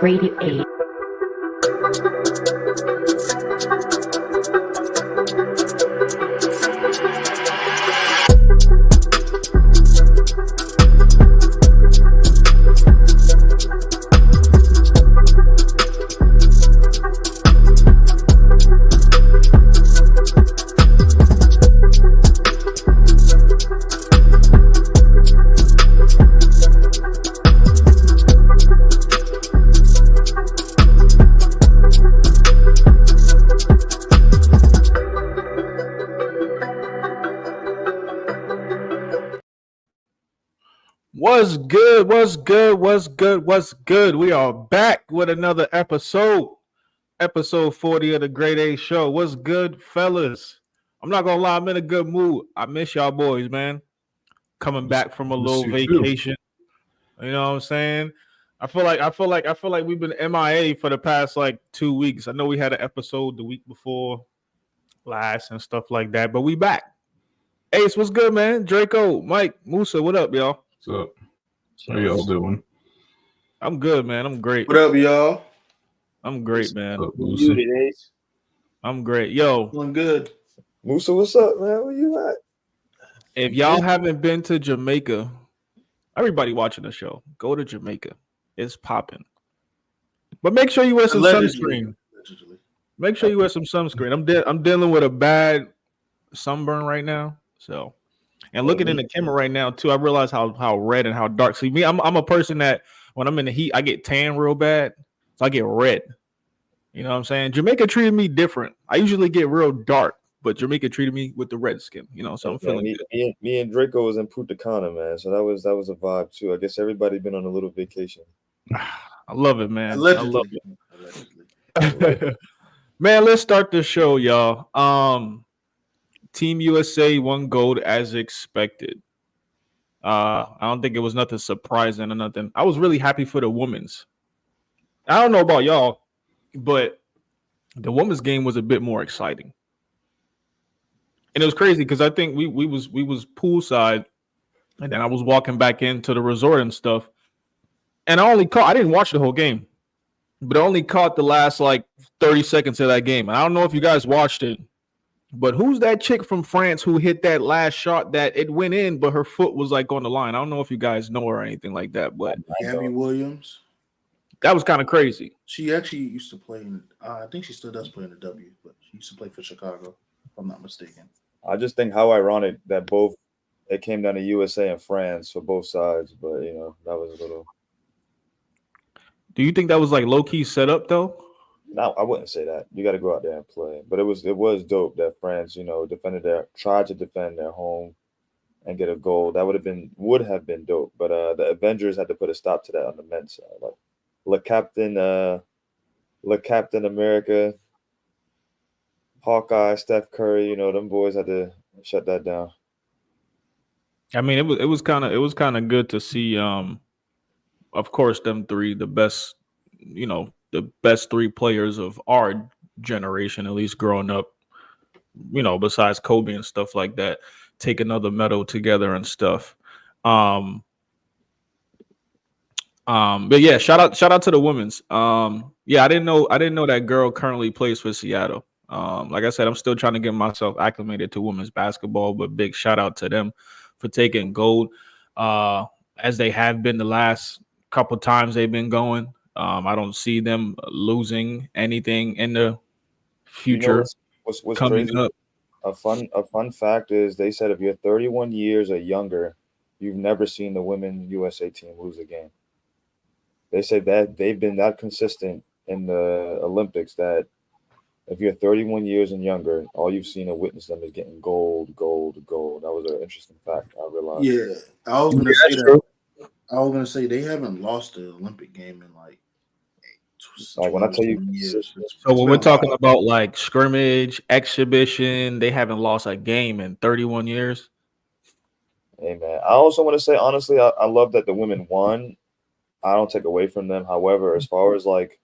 Radio 8. What's good? What's good? What's good? What's good? We are back with another episode 40 of the Grade A Show. What's good, fellas? I'm not gonna lie, I'm in a good mood. I miss y'all boys, man. Coming back from a little vacation. You know what I'm saying? I feel like we've been MIA for the past like 2 weeks. I know we had an episode the week before last and stuff like that, but we back. Ace, what's good, man? Draco, Mike, Musa, what up, y'all? What's up? How y'all doing? I'm good, man. I'm great. What up, y'all? I'm great, man. I'm great. Yo, Doing good. Musa, what's up, man? Where you at? if y'all haven't been to Jamaica, everybody watching the show, go to Jamaica. It's popping. But make sure you wear some sunscreen. Make sure you wear some sunscreen. I'm dealing with a bad sunburn right now. So, and looking in the camera right now too, I realize how red and how dark. See, me, I'm a person that when I'm in the heat, I get tan real bad, so I get red. You know what I'm saying? Jamaica treated me different. I usually get real dark, but Jamaica treated me with the red skin. You know, so I'm feeling good. Me and Draco was in Punta Cana, man. So that was a vibe too. I guess everybody been on a little vacation. I love it, man. Allegedly. I love it. Man, let's start the show, y'all. Team USA won gold as expected. I don't think it was nothing surprising or nothing. I was really happy for the women's. I don't know about y'all, but the women's game was a bit more exciting. And it was crazy because I think we was poolside, and then I was walking back into the resort and stuff. And I didn't watch the whole game, but I only caught the last like 30 seconds of that game. And I don't know if you guys watched it, but who's that chick from France who hit that last shot that it went in, but her foot was like on the line? I don't know if you guys know her or anything like that, but Gabby Williams. That was kind of crazy. She actually used to play in, I think she still does play in the W, but she used to play for Chicago, if I'm not mistaken. I just think how ironic that it came down to USA and France for both sides, but you know, that was a little. Do you think that was like low-key set up though? No, I wouldn't say that. You got to go out there and play. But it was dope that France, you know, tried to defend their home and get a goal. That would have been dope. But the Avengers had to put a stop to that on the men's side. Like Le Captain America, Hawkeye, Steph Curry, you know, them boys had to shut that down. I mean, it was kind of good to see of course them three, the best three players of our generation, at least growing up, you know, besides Kobe and stuff like that, take another medal together and stuff. But yeah, shout out to the women's. Yeah, I didn't know that girl currently plays for Seattle. Like I said, I'm still trying to get myself acclimated to women's basketball, but big shout out to them for taking gold, as they have been the last couple times they've been going. I don't see them losing anything in the future. You know what's coming crazy? up. A fun fact is they said if you're 31 years or younger, you've never seen the women USA team lose a game. They said that they've been that consistent in the Olympics that if you're 31 years and younger, all you've seen or witnessed them is getting gold, gold, gold. That was an interesting fact. I realized. Yeah, I was gonna say that. I was gonna say they haven't lost the Olympic game in like when I tell you, years. So when we're talking about like scrimmage, exhibition, they haven't lost a game in 31 years. Hey man, I also want to say honestly, I love that the women won. I don't take away from them. However, as far as like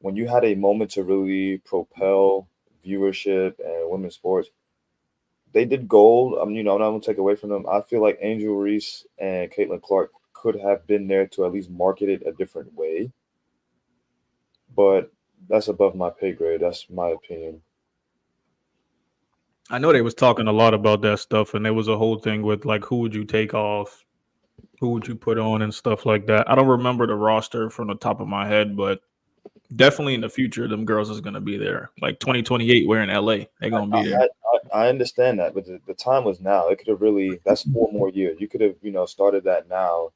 when you had a moment to really propel viewership and women's sports, they did gold. I'm not gonna take away from them. I feel like Angel Reese and Caitlin Clark could have been there to at least market it a different way. But that's above my pay grade. That's my opinion. I know they was talking a lot about that stuff, and there was a whole thing with like who would you take off, who would you put on, and stuff like that. I don't remember the roster from the top of my head, but definitely in the future, them girls is gonna be there. Like 2028, we're in LA. They're gonna be there. I understand that, but the time was now. It could have really. That's 4 more years. You could have started that now,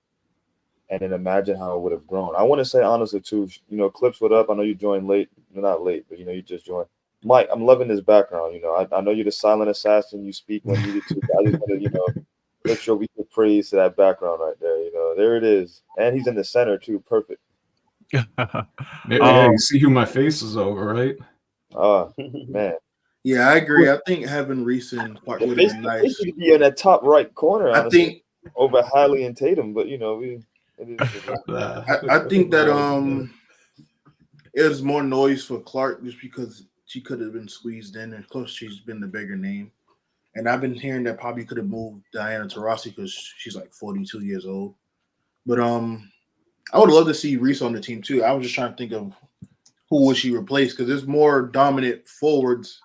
and then imagine how it would have grown. I want to say honestly too. Clips, what up? I know you joined late. You're not late, but you just joined. Mike, I'm loving this background. I know you're the silent assassin. You speak when needed to. I just want to make sure we give praise to that background right there. There it is, and he's in the center too. Perfect. Yeah, you see who my face is over, right? Man. Yeah, I agree. I think having Reese and Clark would have been nice. He could be in that top right corner. I think over Hallie and Tatum, but I think that it was more noise for Clark just because she could have been squeezed in, and plus she's been the bigger name. And I've been hearing that probably could have moved Diana Taurasi because she's like 42 years old. But I would love to see Reese on the team too. I was just trying to think of who would she replace because there's more dominant forwards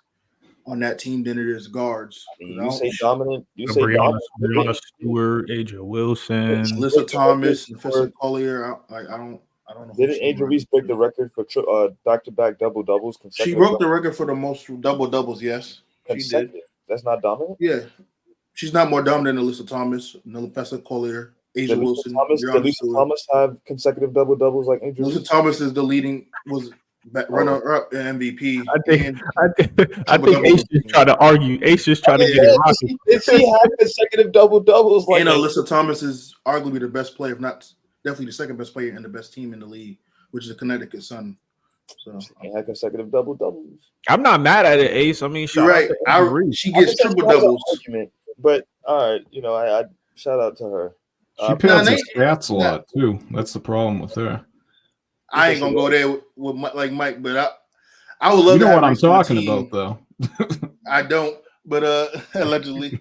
on that team than it is guards. You say dominant. You say Brianna Stewart, Asia Wilson, Alyssa Thomas, Professor Collier. I don't know. Didn't Angel Reese break the record for back-to-back double-doubles? She broke the record for the most double-doubles. Yes, she did. That's not dominant. Yeah, she's not more dominant than Alyssa Thomas, Professor Collier, Asia Wilson. Did Alyssa Thomas have consecutive double-doubles like Angel Reese? Alyssa Thomas is the leading runner-up in MVP. I think Ace is trying to argue. Ace is trying to get it rocky. Did she have consecutive double-doubles? And Alyssa Thomas is arguably the best player, if not definitely the second best player and the best team in the league, which is the Connecticut Sun. So she had consecutive double-doubles. I'm not mad at it, Ace. I mean, you're right. She gets triple-doubles. But all right, I shout out to her. She pads her stats a lot too. That's the problem with her. I ain't gonna go there with Mike, but I would love to. You know what I'm talking about, though. I don't, but allegedly,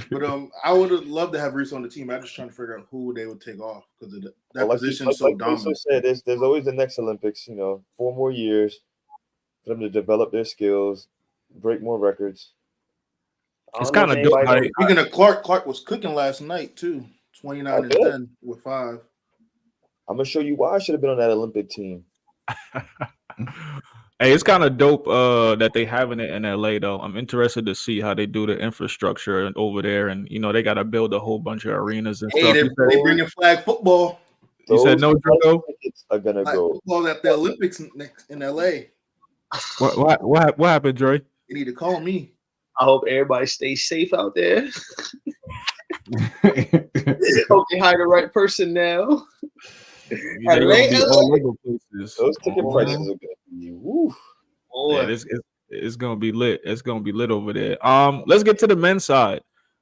but I would love to have Reese on the team. I'm just trying to figure out who they would take off because that position is so dominant. There's always the next Olympics. 4 more years for them to develop their skills, break more records. It's kind of dope. Speaking of Clark was cooking last night too. 29 and 10 with 5. I'm gonna show you why I should have been on that Olympic team. Hey, it's kind of dope that they having it in LA though. I'm interested to see how they do the infrastructure over there, and they got to build a whole bunch of arenas and stuff. They bring in flag football. You said no, Draco? Are gonna go football at the Olympics next in LA. What happened, Dre? You need to call me. I hope everybody stays safe out there. Hope they hire the right person now. Those ticket prices are gonna be woo. Yeah, it's gonna be lit. It's gonna be lit over there. Let's get to the men's side.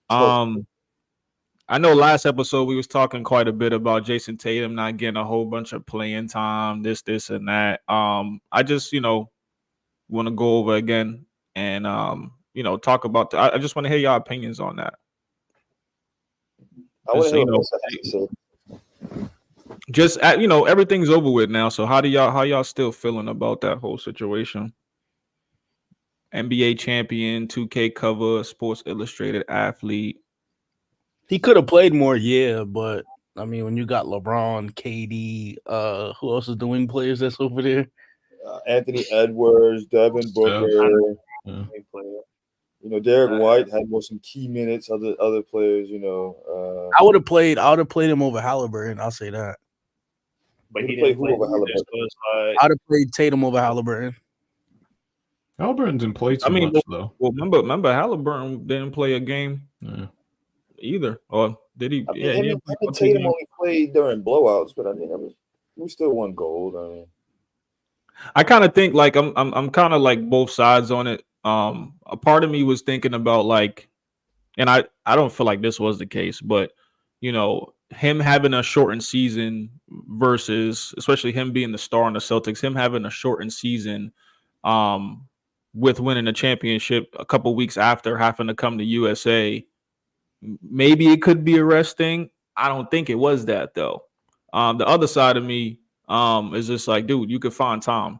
I know last episode we was talking quite a bit about Jason Tatum not getting a whole bunch of playing time, this, and that. I just want to go over again and talk about. I just want to hear your opinions on that. Just everything's over with now. So how y'all still feeling about that whole situation? NBA champion, 2K cover, Sports Illustrated athlete. He could have played more, but I mean, when you got LeBron, KD, who else is the wing players that's over there? Anthony Edwards, Devin Booker. You know, Derek White had some key minutes. Other players, you know. I would have played him over Halliburton. I'll say that. But Who'd he play didn't who play over either, Halliburton? so it's like, I'd have played Tatum over Halliburton. Halliburton didn't play too much though. Well, remember Halliburton didn't play a game either, or did he? I mean, Yeah, he him didn't play and a Tatum game. only played during blowouts, but I mean, we still won gold. I mean, I kind of think like I'm kind of like both sides on it. A part of me was thinking about like, and I don't feel like this was the case, but you know, him having a shortened season versus, especially him being the star on the Celtics, him having a shortened season, with winning a championship a couple weeks after having to come to USA, maybe it could be a rest thing. I don't think it was that though. The other side of me is just like, dude, you could find time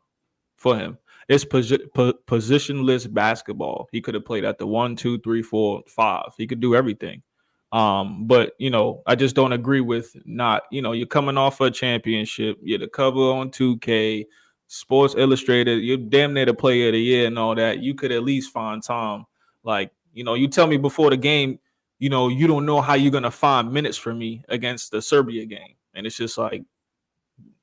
for him. It's positionless basketball. He could have played at the 1, 2, 3, 4, 5. He could do everything. But you know, I just don't agree with not. You know, you're coming off a championship. You're the cover on 2K, Sports Illustrated. You're damn near the player of the year and all that. You could at least find time. Like, you know, you tell me before the game, you know, you don't know how you're gonna find minutes for me against the Serbia game, and it's just like,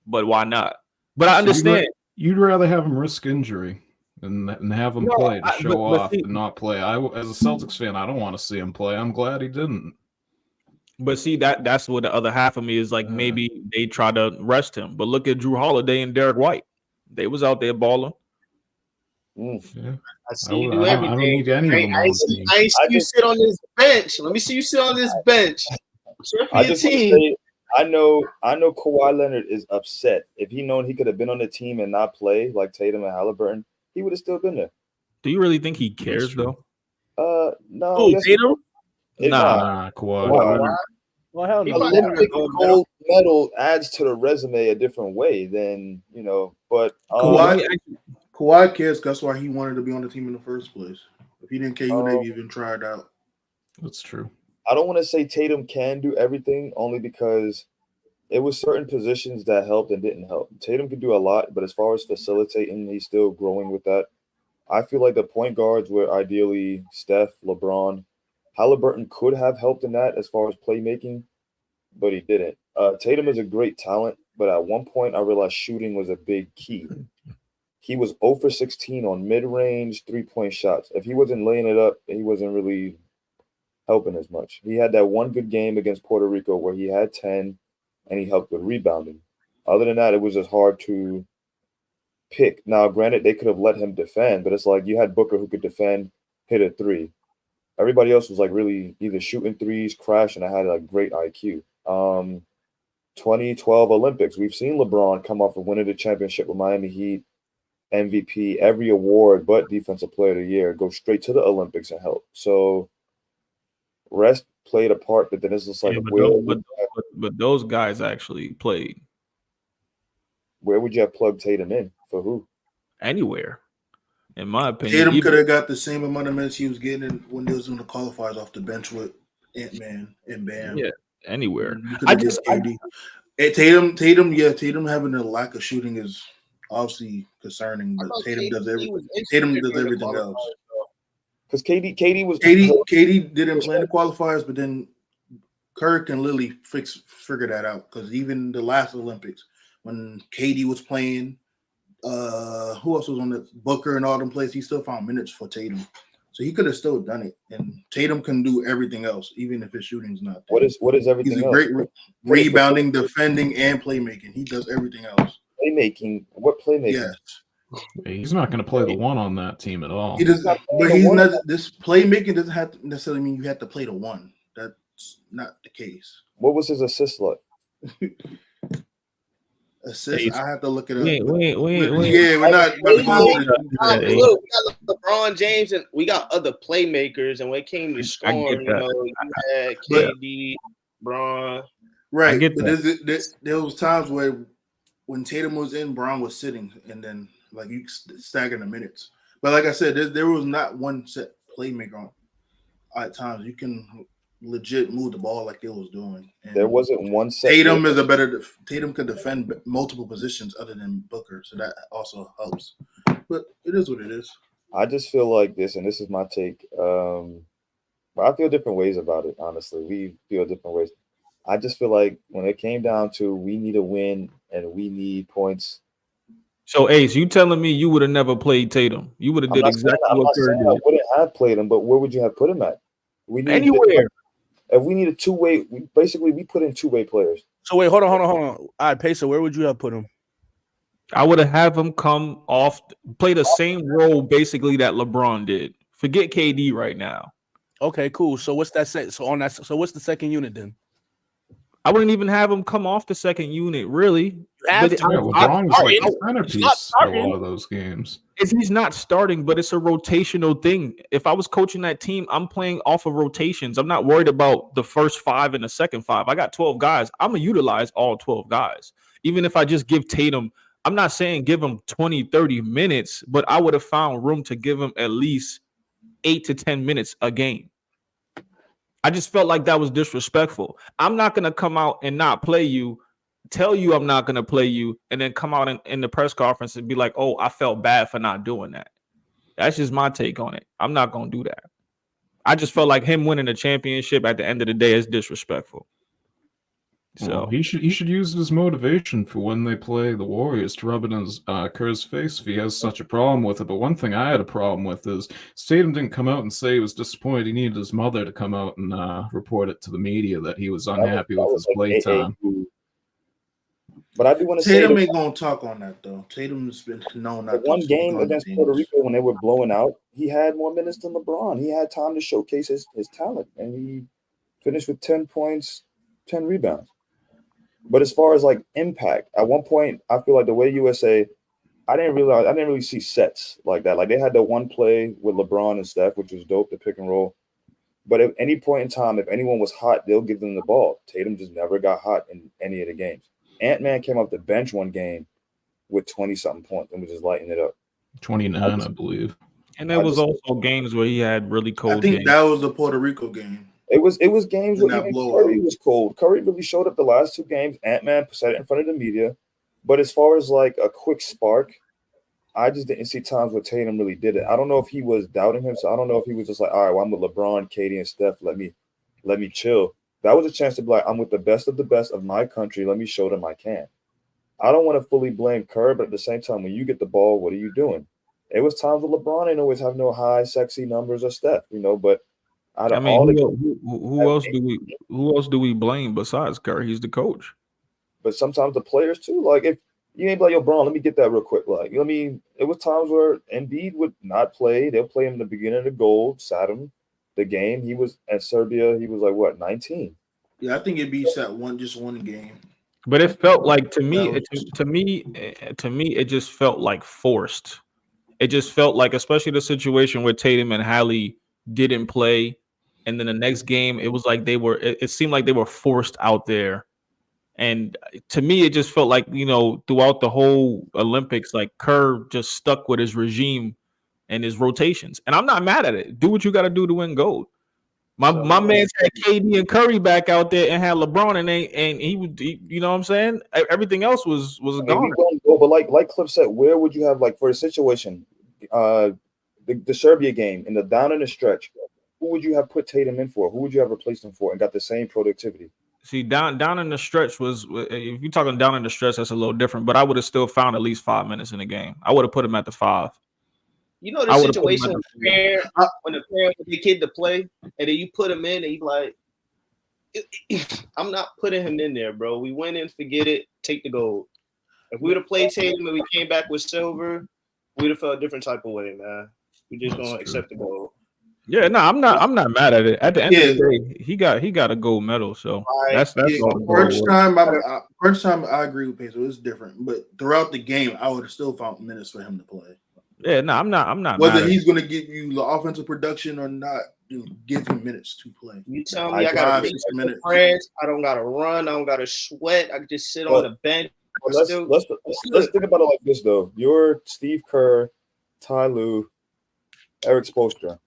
but why not? But I understand. You'd rather have him risk injury and have him play to show but off and not play. As a Celtics fan, I don't want to see him play. I'm glad he didn't. But see, that's what the other half of me is like. Maybe they try to rest him. But look at Drew Holiday and Derek White. They was out there balling. Yeah. I see you do I everything. don't need any of them on the team. I see you sit on this bench. Let me see you sit on this bench. Cheer for I your just want to team. say, I know Kawhi Leonard is upset. If he known he could have been on the team and not play like Tatum and Halliburton, he would have still been there. Do you really think he cares though? No. Oh, Tatum? Nah, Kawhi. Well, hell no. Olympic gold medal adds to the resume a different way than, you know, but Kawhi cares. That's why he wanted to be on the team in the first place. If he didn't care, he would have even tried out. That's true. I don't want to say Tatum can do everything only because it was certain positions that helped and didn't help. Tatum could do a lot, but as far as facilitating, he's still growing with that. I feel like the point guards were ideally Steph, LeBron. Halliburton could have helped in that as far as playmaking, but he didn't. Tatum is a great talent, but at one point I realized shooting was a big key. He was 0 for 16 on mid-range three-point shots. If he wasn't laying it up, he wasn't really helping as much. He had that one good game against Puerto Rico where he had 10 and he helped with rebounding. Other than that, it was just hard to pick. Now, granted, they could have let him defend, but it's like you had Booker who could defend, hit a three. Everybody else was like really either shooting threes, crashing. I had a great IQ. 2012 Olympics. We've seen LeBron come off of winning the championship with Miami Heat, MVP, every award but Defensive Player of the Year, go straight to the Olympics and help. So rest played a part, but then it's just like, but those guys actually played. Where would you have plugged Tatum in? For who? Anywhere, in my opinion. Tatum could have got the same amount of minutes he was getting when they was doing the qualifiers off the bench with Ant-Man and Bam. Yeah, anywhere. Tatum having a lack of shooting is obviously concerning, but Tatum does everything else. Because KD didn't play in the qualifiers, but then Kirk and Lily figured that out. Because even the last Olympics, when KD was playing, who else was on the Booker and all them plays, he still found minutes for Tatum. So he could have still done it. And Tatum can do everything else, even if his shooting's not there. What is everything He's a else? great rebounding, defending, and playmaking. He does everything else. Playmaking? What playmaking? Yes. He's not going to play the one on that team at all. He does, but he's not. This playmaking doesn't have to necessarily mean you have to play the one. That's not the case. What was his assist like? Assist? I have to look it up. Wait. Yeah, we're not. Look, we got LeBron James and we got other playmakers, and when it came to scoring, you had KD, Bron. Right, but there was times where when Tatum was in, Brown was sitting, and then like you stagger the minutes. But like I said, there was not one set playmaker at times. You can legit move the ball like they was doing. And there wasn't one set. Tatum can defend multiple positions other than Booker, so that also helps. But it is what it is. I just feel like this, and this is my take. But I feel different ways about it. Honestly, we feel different ways. I just feel like when it came down to we need a win and we need points. So Ace, you telling me you would have never played Tatum? You would have did exactly I'm what not Kerr saying I did. wouldn't have played him, but where would you have put him at? We need Anywhere. If we need a two-way, we put in two-way players. So wait, hold on. All right, Pacer, where would you have put him? I would have him come off, play the same role basically that LeBron did. Forget KD right now. Okay, cool. So what's that set? So what's the second unit then? I wouldn't even have him come off the second unit, really. LeBron was like the centerpiece of a lot of those games. He's not starting, but it's a rotational thing. If I was coaching that team, I'm playing off of rotations. I'm not worried about the first 5 and the second 5. I got 12 guys. I'm going to utilize all 12 guys. Even if I just give Tatum, I'm not saying give him 20, 30 minutes, but I would have found room to give him at least 8 to 10 minutes a game. I just felt like that was disrespectful. I'm not going to come out and not play you, tell you I'm not going to play you, and then come out in the press conference and be like, oh, I felt bad for not doing that. That's just my take on it. I'm not going to do that. I just felt like him winning the championship at the end of the day is disrespectful. So well, he should use it as motivation for when they play the Warriors to rub it in Kerr's face if he has such a problem with it. But one thing I had a problem with is Tatum didn't come out and say he was disappointed. He needed his mother to come out and report it to the media that he was unhappy with his play time. But I do want to say Tatum ain't gonna talk on that though. Tatum's been known not. One game against Puerto Rico when they were blowing out, he had more minutes than LeBron. He had time to showcase his talent, and he finished with 10 points, 10 rebounds. But as far as like impact, at one point, I feel like the way USA, I didn't really see sets like that. Like they had the one play with LeBron and Steph, which was dope, the pick and roll. But at any point in time, if anyone was hot, they'll give them the ball. Tatum just never got hot in any of the games. Ant-Man came off the bench one game with 20-something points and was just lighting it up. 29, I believe. And there was also games where he had really cold. I think games. that was the Puerto Rico game. It was games where even Curry was cold. Curry really showed up the last 2 games. Ant-Man said it in front of the media. But as far as like a quick spark, I just didn't see times where Tatum really did it. I don't know if he was doubting him. So I don't know if he was just like, all right, well, I'm with LeBron, KD, and Steph. Let me chill. That was a chance to be like, I'm with the best of my country. Let me show them I can. I don't want to fully blame Kerr, but at the same time, when you get the ball, what are you doing? It was times with LeBron ain't always have no high, sexy numbers or Steph, but I mean, who else do we blame besides Curry? He's the coach. But sometimes the players too. Like if you ain't like, yo, Braun, let me get that real quick. Like, it was times where Embiid would not play. They'll play him in the beginning of the goal, sat him the game. He was at Serbia. He was like what, 19? Yeah, I think it beats that one game. But it felt like to me, it just felt like forced. It just felt like, especially the situation where Tatum and Hallie didn't play. And then the next game, it was like it seemed like they were forced out there. And to me, it just felt like, throughout the whole Olympics, like Kerr just stuck with his regime and his rotations. And I'm not mad at it. Do what you got to do to win gold. My man had KD and Curry back out there and had LeBron and he would, you know what I'm saying? Everything else was gone. But like Cliff said, where would you have, like, for a situation, the Serbia game in the down in the stretch, who would you have put Tatum in for? Who would you have replaced him for and got the same productivity? See, down in the stretch was, if you're talking down in the stretch, that's a little different. But I would have still found at least 5 minutes in the game. I would have put him at the 5. You know the situation when the parent with the kid to play, and then you put him in, and you like, I'm not putting him in there, bro. We went in, forget it, take the gold. If we would have played Tatum and we came back with silver, we'd have felt a different type of way, man. We just gonna accept the gold. Yeah, no, I'm not mad at it. At the end of the day, he got a gold medal, so that's all. First time I agree with Pace. It's different, but throughout the game, I would have still found minutes for him to play. Yeah, no, I'm not. Whether he's going to give you the offensive production or not, give him minutes to play. You tell me I got to minutes. I don't got to run. I don't got to sweat. I can just sit on the bench. Let's think about it like this, though. You're Steve Kerr, Ty Lue, Eric Spoelstra.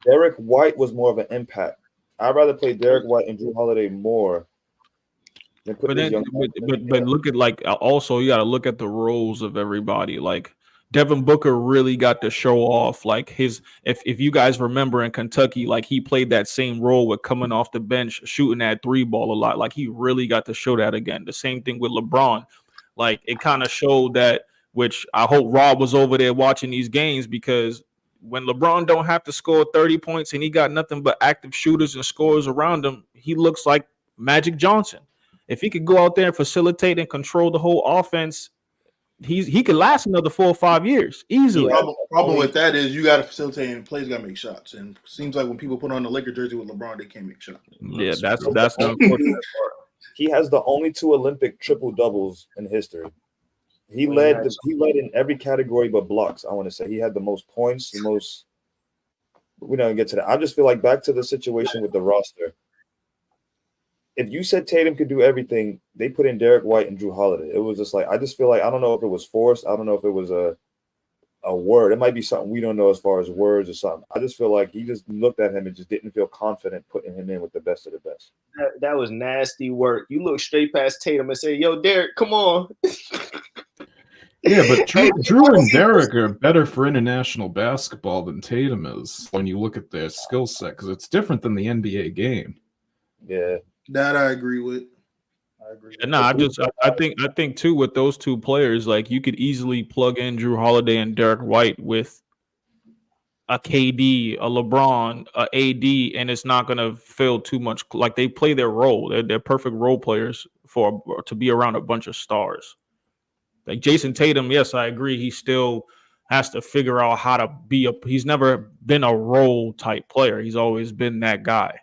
Derek White was more of an impact. I'd rather play Derek White and Drew Holiday more. But look at, like, also you got to look at the roles of everybody. Like, Devin Booker really got to show off like his if you guys remember in Kentucky, like he played that same role with coming off the bench, shooting that three ball a lot. Like he really got to show that again. The same thing with LeBron. Like it kind of showed that, which I hope Rob was over there watching these games, because when LeBron don't have to score 30 points and he got nothing but active shooters and scorers around him, he looks like Magic Johnson. If he could go out there and facilitate and control the whole offense, he could last another 4 or 5 years easily. Problem with that is you got to facilitate and players got to make shots. And it seems like when people put on the Laker jersey with LeBron, they can't make shots. Yeah, that's the unfortunate part. He has the only 2 Olympic triple doubles in history. He led in every category but blocks. I want to say he had the most points, the most. We don't get to that. I just feel like back to the situation with the roster. If you said Tatum could do everything, they put in Derek White and Drew Holiday. It was just like, I just feel like, I don't know if it was forced. I don't know if it was a word. It might be something we don't know as far as words or something. I just feel like he just looked at him and just didn't feel confident putting him in with the best of the best. That was nasty work. You look straight past Tatum and say, yo, Derek, come on. Yeah, but Drew and Derek are better for international basketball than Tatum is when you look at their skill set, because it's different than the NBA game. Yeah. That I agree with. No, I think too with those 2 players, like you could easily plug in Drew Holiday and Derek White with a KD, a LeBron, a AD, and it's not going to feel too much like they play their role. They're perfect role players to be around a bunch of stars. Like Jason Tatum, yes, I agree. He still has to figure out how to be he's never been a role type player. He's always been that guy.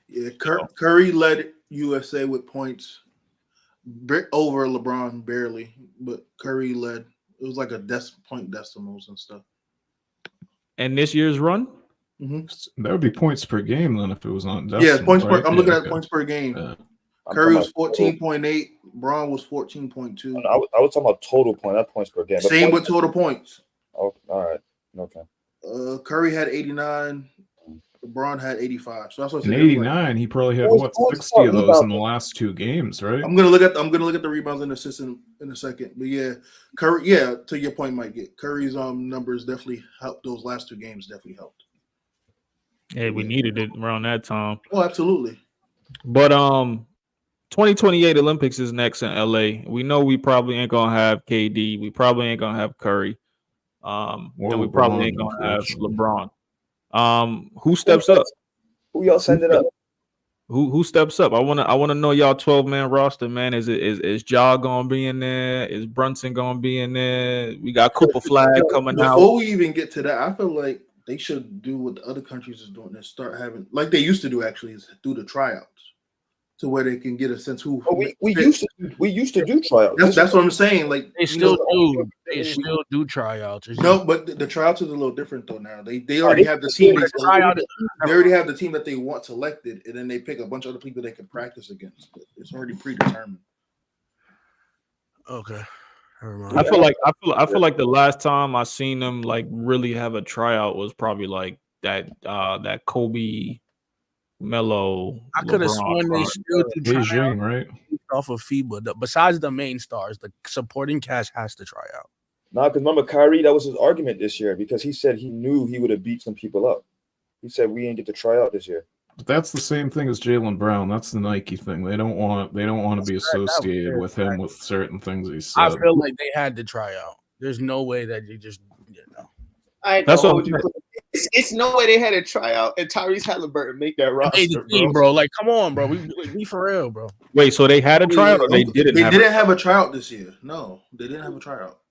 Yeah, Curry led USA with points over LeBron barely, but Curry led. It was like a point decimals and stuff. And this year's run? That would be points per game then if it was on decimals. Yeah, points per. I'm looking at points per game. Curry was 14.8. Braun was 14.2. I was talking about total point, not points per game. Same with total points. Oh, all right. Okay. Curry had 89. LeBron had 85. So that's what I said. In 89, he probably had 60 of those in the last 2 games, right? I'm gonna look at the rebounds and assists in a second. But yeah, Curry. Yeah, to your point, Mike. Curry's numbers definitely helped. Those last 2 games definitely helped. Hey, we needed it around that time. Oh, absolutely. But 2028 Olympics is next in LA. We know we probably ain't gonna have KD. We probably ain't gonna have Curry. And we probably ain't gonna have LeBron. Who steps up? Who y'all sending up? Who steps up? I wanna know y'all 12-man roster, man. Is Ja gonna be in there? Is Brunson gonna be in there? We got Cooper Flag coming out. Before we even get to that, I feel like they should do what the other countries is doing and start having, like they used to do actually, is do the tryouts to where they can get a sense who. We used to do tryouts. That's what I'm saying. Like they still do. They still do tryouts. No, but the tryouts is a little different though. Now they already have the team. They already have the team that they want selected, and then they pick a bunch of other people they can practice against. But it's already predetermined. Okay. I feel like the last time I seen them like really have a tryout was probably like that Kobe, Melo. I could have sworn they still do Beijing, right? Off of FIBA. Besides the main stars, the supporting cast has to try out. Nah, because remember Kyrie, that was his argument this year because he said he knew he would have beat some people up. He said we didn't get to try out this year. But that's the same thing as Jaylen Brown. That's the Nike thing. They don't want to be associated with him with certain things he said. I feel like they had to try out. There's no way that you just That's what it's no way they had a tryout and Tyrese Halliburton make that roster, bro. Like, come on, bro. We for real, bro. Wait, so they had a tryout or they didn't? They didn't have a tryout this year. No, they didn't have a tryout.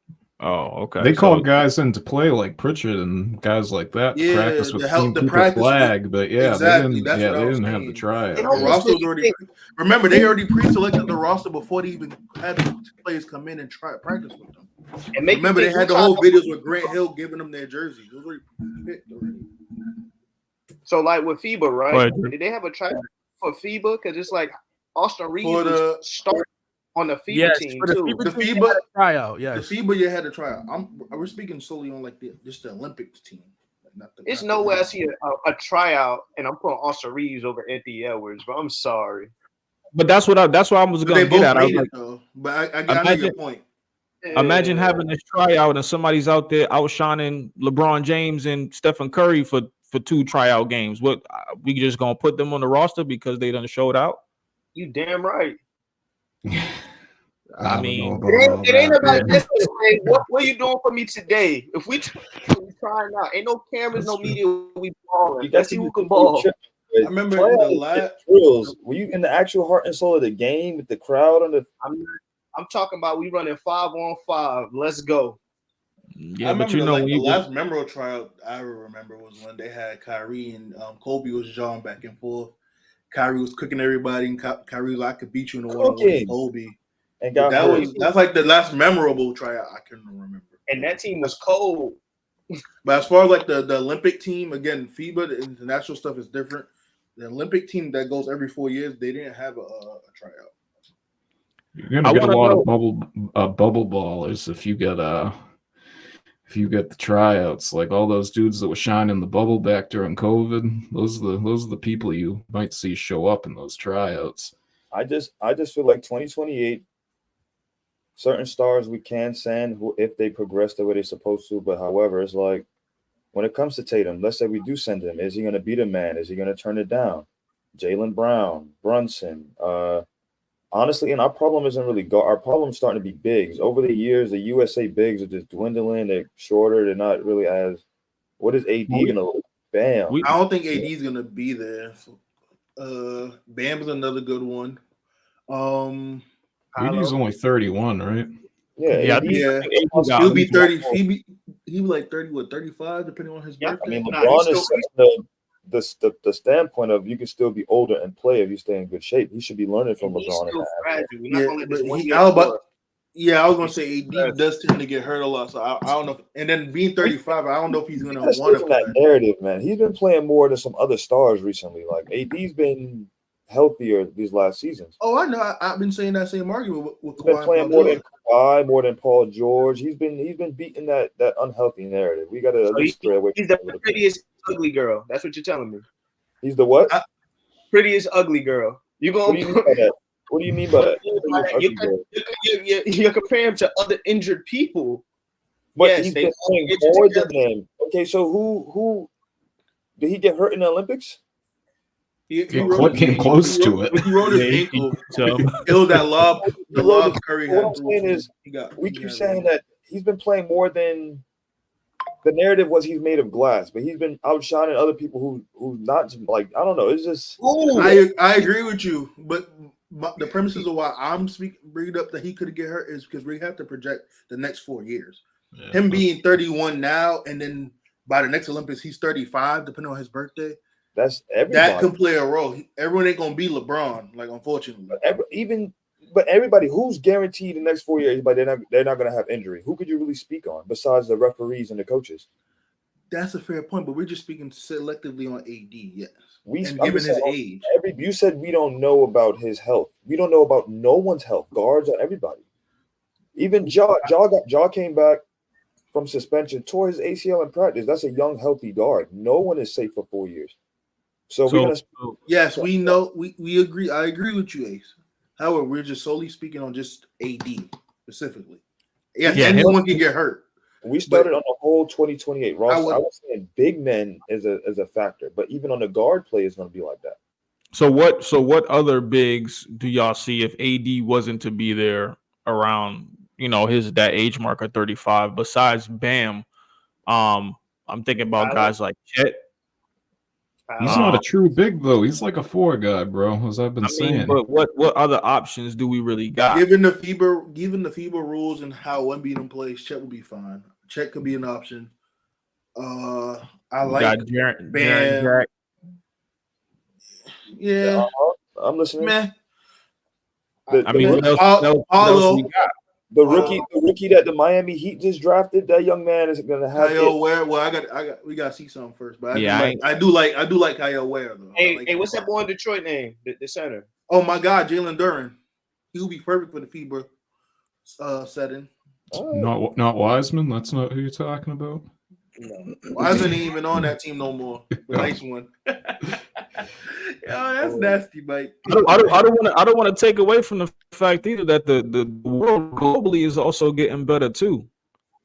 Oh, okay. They called guys into play like Pritchard and guys like that to practice with Team Cooper Flag, but yeah, exactly. they didn't have the tryout. The roster was already. Remember, they already pre-selected the roster before they even had the players come in and try practice with them. And remember, they had the whole videos with Grant Hill giving them their jerseys. It was already picked already. So, like with FIBA, right? Did they have a tryout for FIBA? Because it's like Austin Reeves would start on the FIBA team too. The FIBA tryout, yes. The FIBA, you had a tryout. We're speaking solely on like just the Olympics team. It's no way I see a tryout and I'm putting Austin Reeves over Anthony Edwards, but I'm sorry. But that's what I was going to get at. I was like, but I know your point. Imagine having this tryout and somebody's out there outshining LeBron James and Stephen Curry for 2 tryout games. What we just gonna put them on the roster because they done showed out? You damn right. I mean, It ain't about yesterday. What are you doing for me today? If we trying out, ain't no cameras, no media. We balling. Let's see who can ball. I remember the last drills. Were you in the actual heart and soul of the game with the crowd on the? I'm talking about we running 5-on-5. Let's go. Yeah, I but remember the last memorable tryout I remember was when they had Kyrie and Kobe was jawing back and forth. Kyrie was cooking everybody, and Kyrie was like, I could beat you in the one-on-one. Kobe. And that's like the last memorable tryout I can remember. And that team was cold. But as far as like the Olympic team, again, FIBA, the international stuff is different. The Olympic team that goes every 4 years, they didn't have a tryout. You're gonna get a lot of bubble ballers if you get the tryouts. Like all those dudes that were shining the bubble back during COVID. Those are the people you might see show up in those tryouts. I just feel like 2028. Certain stars we can send who if they progress the way they're supposed to, but however, it's like when it comes to Tatum, let's say we do send him. Is he going to be the man? Is he going to turn it down? Jaylen Brown, Brunson. Honestly, and our problem isn't really our problem's starting to be bigs. Over the years, the USA bigs are just dwindling. They're shorter. They're not really as. What is AD going to look? Bam. I don't think AD is going to be there. Bam is another good one. AD's only 31, right? Yeah. He'll be 30. He was like 30, 35, depending on his birthday. I mean, LeBron is the standpoint of you can still be older and play if you stay in good shape. He should be learning from LeBron. I was gonna say AD does tend to get hurt a lot, so I don't know. And then being 35, I don't know if he's gonna want to play. That narrative, man. He's been playing more than some other stars recently. Like AD's been healthier these last seasons. Oh, I know. I've been saying that same argument with Kawhi. He's been playing more than Kawhi, more than Paul George. He's been beating that unhealthy narrative. We got to stray away. He's the prettiest ugly girl. That's what you're telling me. He's the what? Prettiest ugly girl. You going? What do you mean by that? You're comparing him to other injured people. But yes, he's been playing more than them. Okay, so who did he get hurt in the Olympics? He came close to it. He rode his ankle. It was that lob. The lob Curry had. What I'm saying is, we keep saying that he's been playing more than the narrative was. He's made of glass, but he's been outshining other people who not like. I don't know. It's just. I agree with you, but the premises of why I'm bringing up that he could get hurt is because we have to project the next 4 years. Yeah. Him being 31 now, and then by the next Olympics he's 35, depending on his birthday. That's everybody. That can play a role. Everyone ain't gonna be LeBron, like unfortunately. But everybody who's guaranteed the next 4 years, but they're not gonna have injury. Who could you really speak on besides the referees and the coaches? That's a fair point, but we're just speaking selectively on AD. Yes, given his age. You said we don't know about his health. We don't know about no one's health. Guards or everybody. Even Jaw came back from suspension, tore his ACL in practice. That's a young, healthy guard. No one is safe for 4 years. Yes, we know. We agree. I agree with you, Ace. However, we're just solely speaking on just AD specifically. Yes, anyone can get hurt. We started on the whole 2028 roster. I was saying big men is a factor, but even on the guard play is going to be like that. So what other bigs do y'all see if AD wasn't to be there around that age marker 35 besides Bam? I'm thinking about guys like Chet. He's not a true big though. He's like a 4 guy, bro. As I've been saying. But what other options do we really got? Given the FIBA rules and how Embiid plays, Chet will be fine. Chet could be an option. I like Jaren Jack. Yeah, I'm listening. Man, what else we got? The rookie that the Miami Heat just drafted, that young man is going to have. Kyle Ware. Well, we got to see something first, but I do like Kyle Ware though. Hey, what's that boy in Detroit name? The center. Oh my God, Jalen Duren. He would be perfect for the FIBA setting. Not Wiseman. That's not who you're talking about. No. Wiseman ain't even on that team no more. The nice one. that's nasty, Mike. I don't want to take away from the fact either that the world globally is also getting better too.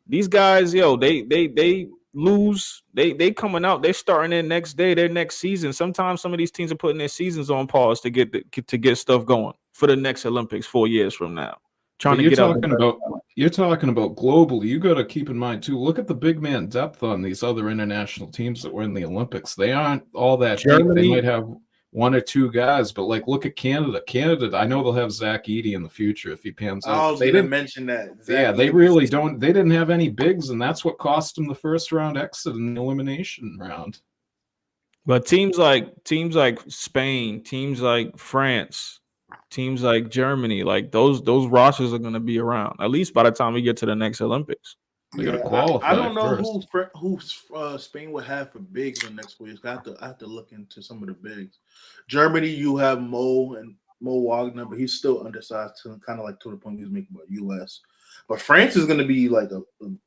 These guys, they lose. They coming out. They're starting their next day, their next season. Sometimes some of these teams are putting their seasons on pause to get stuff going for the next Olympics 4 years from now. Trying But to get out. You're talking about globally. You got to keep in mind too. Look at the big man depth on these other international teams that were in the Olympics. They aren't all that deep. They might have one or two guys, but like look at Canada. Canada, I know they'll have Zach Edey in the future if he pans out. They didn't mention that. They really don't. They didn't have any bigs, and that's what cost them the first round exit in the elimination round. But teams like Spain, teams like France, teams like Germany, like those rosters are going to be around at least by the time we get to the next Olympics. They got to qualify. I don't know first. who Spain would have for bigs in the next 4 years. I have to look into some of the bigs. Germany, you have Mo Wagner, but he's still undersized, kind of like to the point he was making about US. But France is going to be like a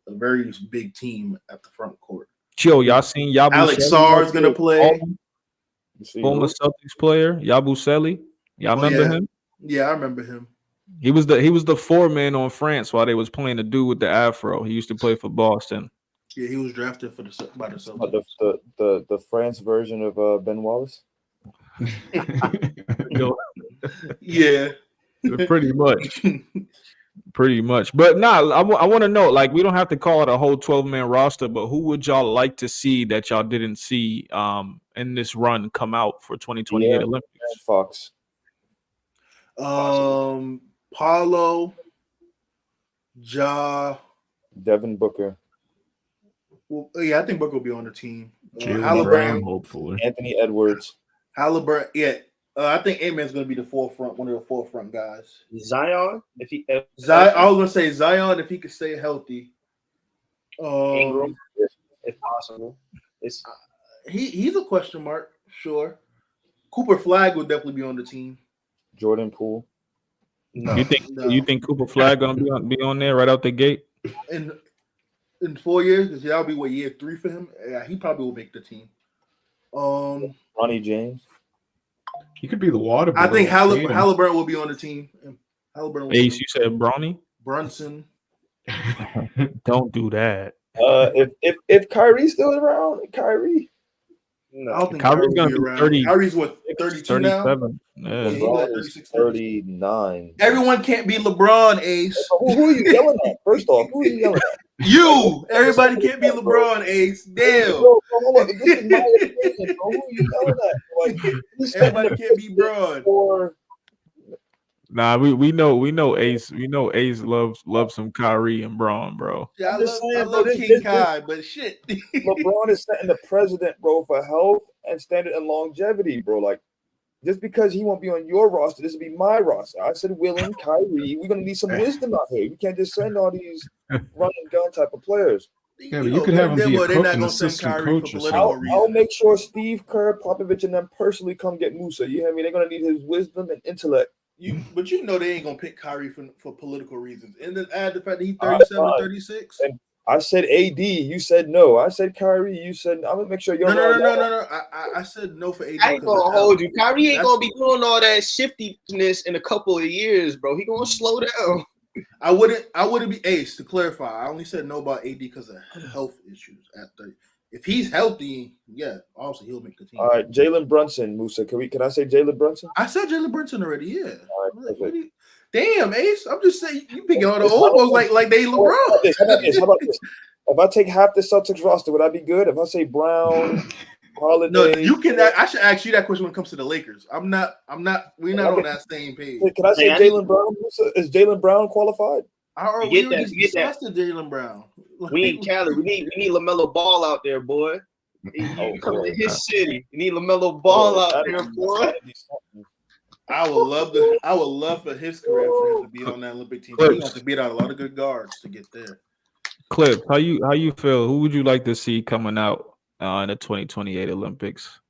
very big team at the front court. Chill, y'all seen Yabusele? Alex Sarr is going to play. Former Celtics player Yabusele. Y'all remember him? Yeah, I remember him. He was the foreman on France while they was playing the dude with the afro. He used to play for Boston. Yeah, he was drafted by the Celtics. The France version of Ben Wallace. Yeah, pretty much. But I want to know, like, we don't have to call it a whole 12-man roster, but who would y'all like to see that y'all didn't see in this run come out for 2028 Olympics? Fox. Paulo, Ja, Devin Booker. Well, yeah, I think Booker will be on the team. Jaylen Brown, hopefully. Anthony Edwards. Halliburton, yeah. I think A-Man's going to be one of the forefront guys. Zion, I was going to say Zion if he could stay healthy. Ingram, if possible. He's a question mark, sure. Cooper Flag will definitely be on the team. Jordan Poole. No, you think Cooper Flag gonna be on there right out the gate? In 4 years, because that'll be year 3 for him. Yeah, he probably will make the team. Ronnie James. He could be the water boy. I think Halliburton will be on the team. Ace, you said Bronny? Brunson. Don't do that. If Kyrie's still around, Kyrie. No, I don't think Kyrie's gonna be 30. Kyrie's what, 32 now? 37. Yeah, LeBron is 39. Everyone can't be LeBron, Ace. Who are you yelling at? First off, who are you yelling at? You. Everybody can't be LeBron, Ace. Damn. Bro, hold on. This is my opinion, bro. Who are you yelling at? Like, everybody can't be Bron. Nah, we know Ace. We know Ace loves some Kyrie and Braun, bro. Yeah, I love King Kai, but shit. LeBron is setting the precedent, bro, for health and standard and longevity, bro. Like, just because he won't be on your roster, this will be my roster. I said Willen, Kyrie. We're gonna need some wisdom out here. We can't just send all these run and gun type of players. Yeah, but you could have him be an assistant coach. I'll make sure Steve Kerr, Popovich, and them personally come get Musa. You hear me? They're gonna need his wisdom and intellect. But they ain't gonna pick Kyrie for political reasons. And then add the fact that he's 37, 36. And I said AD, you said no. I said Kyrie, you said I'm gonna make sure you're no. I said no for AD. I ain't gonna hold you. Kyrie ain't gonna be doing all that shiftiness in a couple of years, bro. He gonna slow down. I wouldn't be Ace to clarify. I only said no about AD because of health issues at 30. If he's healthy, yeah, obviously he'll make the team. All right, Jalen Brunson, Musa. Can I say Jalen Brunson? I said Jalen Brunson already. Yeah. All right, damn, Ace. I'm just saying you picking all the old ones like they LeBron. How about this? If I take half the Celtics roster, would I be good? If I say Brown, Holiday, no, you can. I should ask you that question when it comes to the Lakers. We're not on that same page. Can I say Jalen Brown? Musa? Is Jalen Brown qualified? We get that. Jalen Brown. We need Cali. We need LaMelo Ball out there, boy. You come to his city. You need LaMelo Ball out there, boy. I would love for his career for him to be on that Olympic team. He has to beat out a lot of good guards to get there. Clip, how you feel? Who would you like to see coming out in the 2028 Olympics?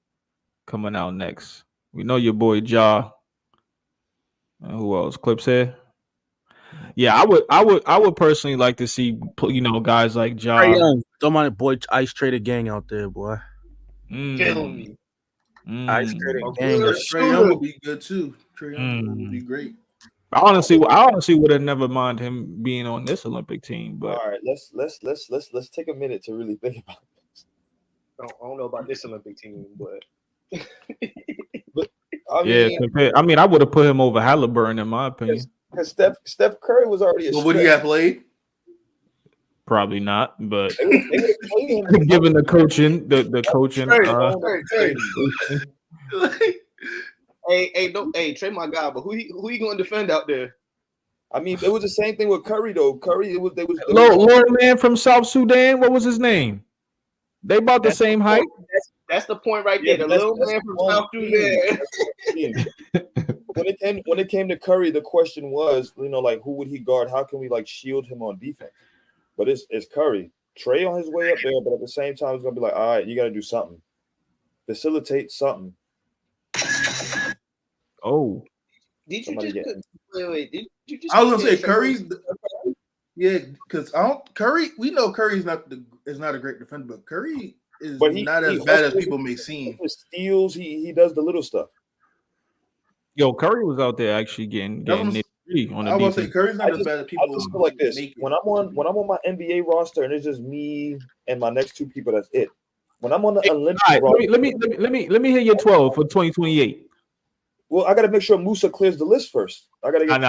Coming out next. We know your boy Ja. Who else? Clip said. Yeah, I would personally like to see guys like Ja. Don't mind boy Ice Trader gang out there, boy. Kill me. Ice Mm. cream A gang. good Trey Young shooter. would be good too. Trey Young would be great. I honestly would have never mind him being on this Olympic team, but All right, let's take a minute to really think about this. I don't know about this Olympic team, but I mean, I would have put him over Halliburton in my opinion. because Steph Curry was already a But would he have played? Probably not, but They would've played him. given the coaching, the coaching. Hey, Trey, my guy, but who he going to defend out there? I mean, it was the same thing with Curry though. Curry, Lord man from South Sudan, what was his name? They about the same height. That's the point right there. The little man from South Sudan. When it came to Curry, the question was, like who would he guard? How can we like shield him on defense? But it's Curry. Trey on his way up there, but at the same time, it's gonna be like, all right, you got to do something, facilitate something. Oh, Did you just wait? Did you just? I was gonna say Curry's. Yeah, because Curry. We know Curry's not a great defender, but Curry is not as bad as people may seem. He steals. He does the little stuff. yo, Curry was out there actually getting nitty-gritty on the I defense. was say Curry's not as bad as people. I just feel like this when I'm on my NBA roster and it's just me and my next two people. That's it. When I'm on the Olympic roster, let me hear your 12 for 2028. Well, I got to make sure Musa clears the list first. I got to get.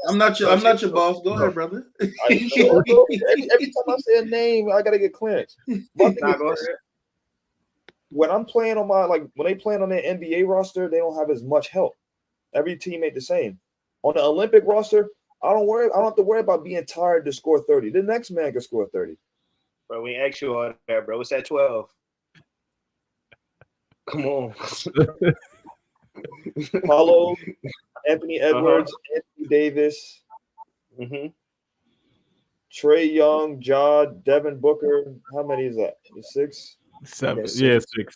I'm not your boss. Go ahead, brother. Every time I say a name, I got to get clearance. When I'm playing on when they playing on their NBA roster, they don't have as much help. Every team ain't the same. On the Olympic roster, I don't have to worry about being tired to score 30. The next man can score 30. Bro, we ain't you on that, bro. It's at 12. Come on. Paulo, Anthony Edwards, Anthony Davis, Trey Young, Devin Booker. How many is that? 6? 7. Yeah, 6.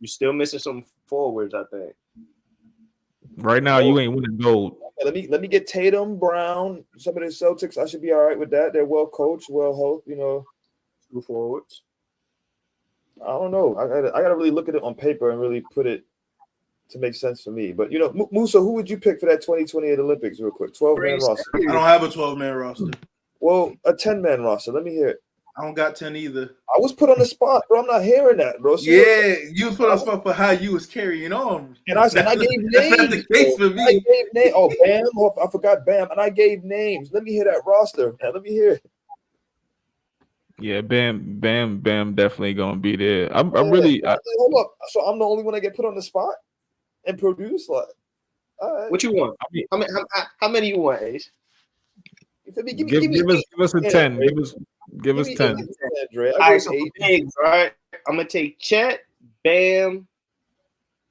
You're still missing some forwards, I think. Right now, you ain't winning gold. Let me get Tatum, Brown, some of the Celtics. I should be all right with that. They're well coached, well helped. 2 forwards. I don't know. I gotta really look at it on paper and really put it to make sense for me. But Musa, who would you pick for that 2028 Olympics, real quick? 12-man roster. I don't have a 12-man roster. Well, a 10-man roster. Let me hear it. I don't got 10 either. I was put on the spot, bro. I'm not hearing that, bro. So you was put on the spot for how you was carrying on. And I gave names. That's not the case for me. I gave names. Oh, Bam. Oh, I forgot Bam. And I gave names. Let me hear that roster, man. Let me hear it. Yeah, Bam definitely gonna be there. I'm hold up. So I'm the only one that get put on the spot and produce? Like, all right. What you want? How many you want, Ace? Give us a 10. Give us 10. All right, so bigs, right? I'm gonna take Chet, Bam.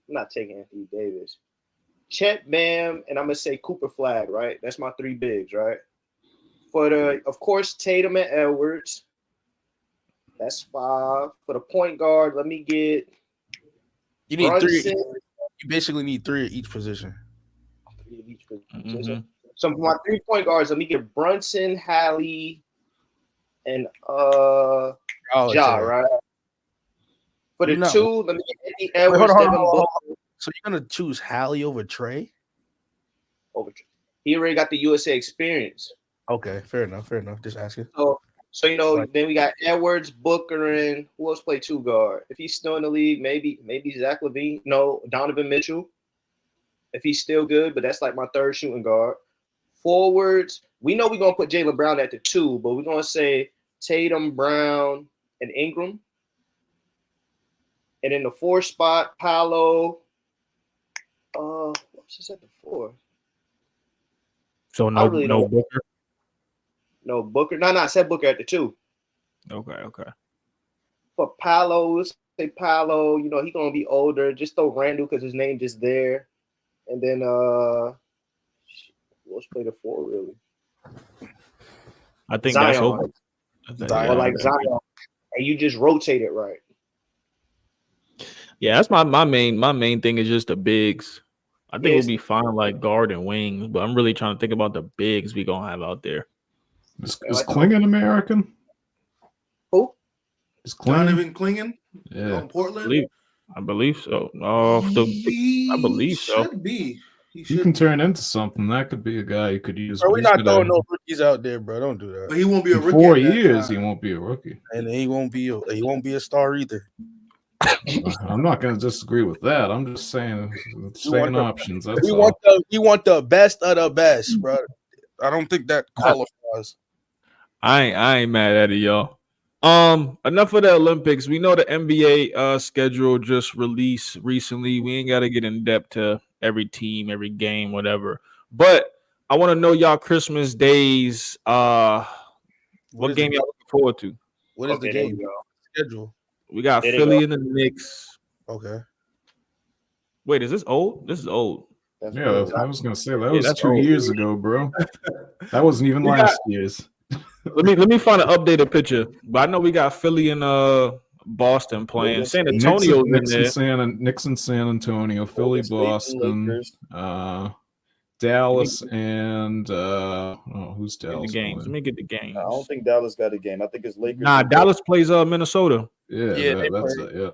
I'm not taking Anthony Davis. Chet, Bam, and I'm gonna say Cooper Flag, right? That's my 3 bigs, right? Of course, Tatum and Edwards. That's 5. For the point guard, let me get. You need Brunson. 3. You basically need 3 at each position. 3 at each position. So for my 3 point guards, let me get Brunson, Hallie, and Ja, right? For the 2, let me get Eddie Edwards, Devin Booker. So you're gonna choose Hallie over Trey? He already got the USA experience. Okay, fair enough. Just asking. So then we got Edwards, Booker, and who else play 2 guard? If he's still in the league, maybe Zach LaVine. No, Donovan Mitchell. If he's still good, but that's like my 3rd shooting guard. Forwards, we know we're gonna put Jaylen Brown at the 2, but we're gonna say Tatum, Brown, and Ingram. And in the 4 spot, Paolo. What's this at the 4? So no Booker. No Booker. No, I said Booker at the 2. Okay. For Paolo, let's say Paolo, he's gonna be older. Just throw Randall because his name just there. And then let's play the 4 really. I think Zion. that's open. Or like Zion. And you just rotate it right. Yeah, that's my main thing is just the bigs. I think we'll be fine like guard and wing, but I'm really trying to think about the bigs we gonna have out there. Is Klingon American? Who? Is Donovan Klingon? Yeah. Portland? I believe so. I believe so. Should be. He He should can be. turn into something. That could be a guy you could use. Bro, but we're he's not gonna- throwing no rookies out there, bro. Don't do But that. he won't be a In rookie. 4 at that years, he time. won't be a rookie. And he won't be a star either. I'm not going to disagree with that. I'm just saying, second options. That's We all. want the best of the best, bro. I don't think that qualifies. I ain't mad at it, y'all. Enough of the Olympics. We know the NBA schedule just released recently. We ain't got to get in depth to every team, every game, whatever. But I want to know y'all Christmas days. What game y'all looking forward to? What is the there game you go. schedule? We got There they Philly go. and the Knicks. Okay. Wait, is this old? This is old. That's Yeah, what I was going to say that was that's 2 old. years ago, bro. That wasn't even We last year's. Let me find an updated picture. But I know we got Philly and Boston playing. San Antonio's in there. Knicks and San Antonio, Philly, Golden State and Boston, Lakers. Dallas, and who's Get the Dallas? games. Let playing? me get the games. I don't think Dallas got a game. I think it's Lakers. Nah, and Dallas plays Minnesota. Yeah, Yeah, they that's play. it. Yeah.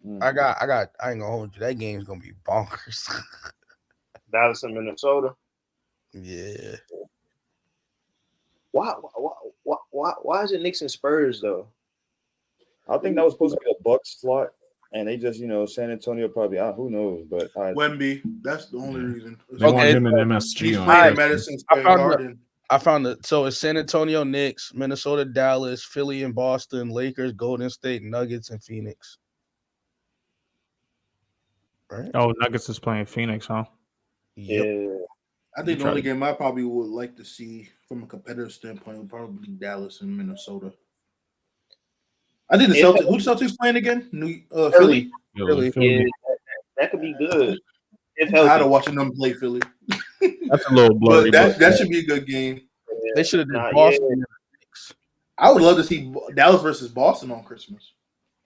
Mm. I ain't gonna hold you. That game's gonna be bonkers. Dallas and Minnesota. Yeah. Why is it Knicks and Spurs though? I think that was supposed to be a Bucks slot, and they just, San Antonio probably. Who knows? But Wemby. That's the only reason. They want Okay. him in MSG He's on playing at Christmas. Madison I Square found Garden. I found it. So it's San Antonio, Knicks, Minnesota, Dallas, Philly, and Boston, Lakers, Golden State, Nuggets, and Phoenix. Right? Oh, Nuggets is playing Phoenix, huh? Yep. Yeah. I think the Try only to- game I probably would like to see from a competitive standpoint would probably be Dallas and Minnesota. I think the If- Celtics. Who the Celtics playing again? Philly. Philly. Yeah, that could be good. If I'm tired of healthy. watching them play Philly. That's a little blurry. But that should be a good game. They should have done Nah, Boston yeah. and Knicks. I would love to see Dallas versus Boston on Christmas.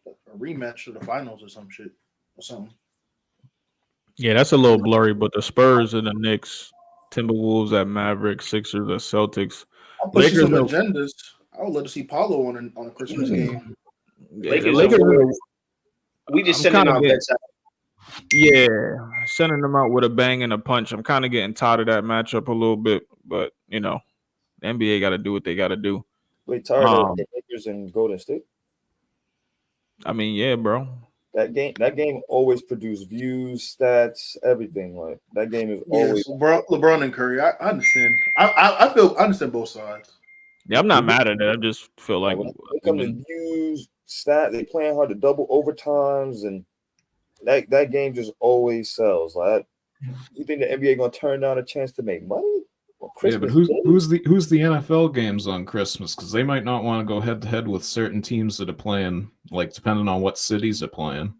A rematch of the finals or some shit or something. Yeah, that's a little blurry, but the Spurs and the Knicks, Timberwolves at Mavericks, Sixers at Celtics. I'm pushing Lakers some are- agendas. I would love to see Paulo on a Christmas game. Yeah, Lakers the are Lakers world. We just I'm sending kinda our getting- bets out. yeah, sending them out with a bang and a punch. I'm kind of getting tired of that matchup a little bit, but the NBA got to do what they got to do. wait, tired Um, of the Lakers and Golden State. I mean, yeah, bro. That game always produced views, stats, everything. Like that game is Yes, always. LeBron and Curry. I understand. I understand both sides. Yeah, I'm not mad at it. I just feel like When it comes to views, stat, they playing hard to double overtimes, and that game just always sells. Like, you think the NBA gonna turn down a chance to make money? Well, Yeah, but Christmas Day? who's the NFL games on Christmas? Because they might not want to go head to head with certain teams that are playing, like depending on what cities are playing.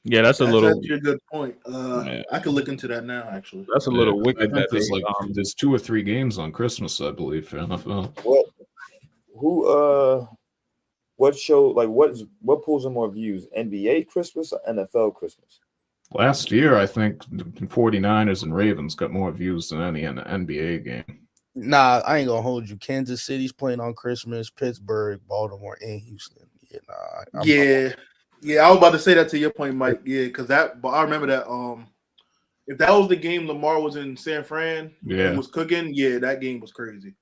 yeah, that's a That's little actually a good point. Yeah. I could look into that now. Actually, that's a little I wicked. think That there's they, there's 2 or 3 games on Christmas, I believe, for NFL. What show, like, what pulls in more views, NBA Christmas or NFL Christmas? Last year, I think the 49ers and Ravens got more views than any NBA game. Nah, I ain't gonna hold you. Kansas City's playing on Christmas, Pittsburgh, Baltimore, and Houston. Yeah, nah. yeah. I was about to say that to your point, Mike. Yeah, because but I remember that. If that was the game Lamar was in San Fran, Yeah. and was cooking. Yeah, that game was crazy.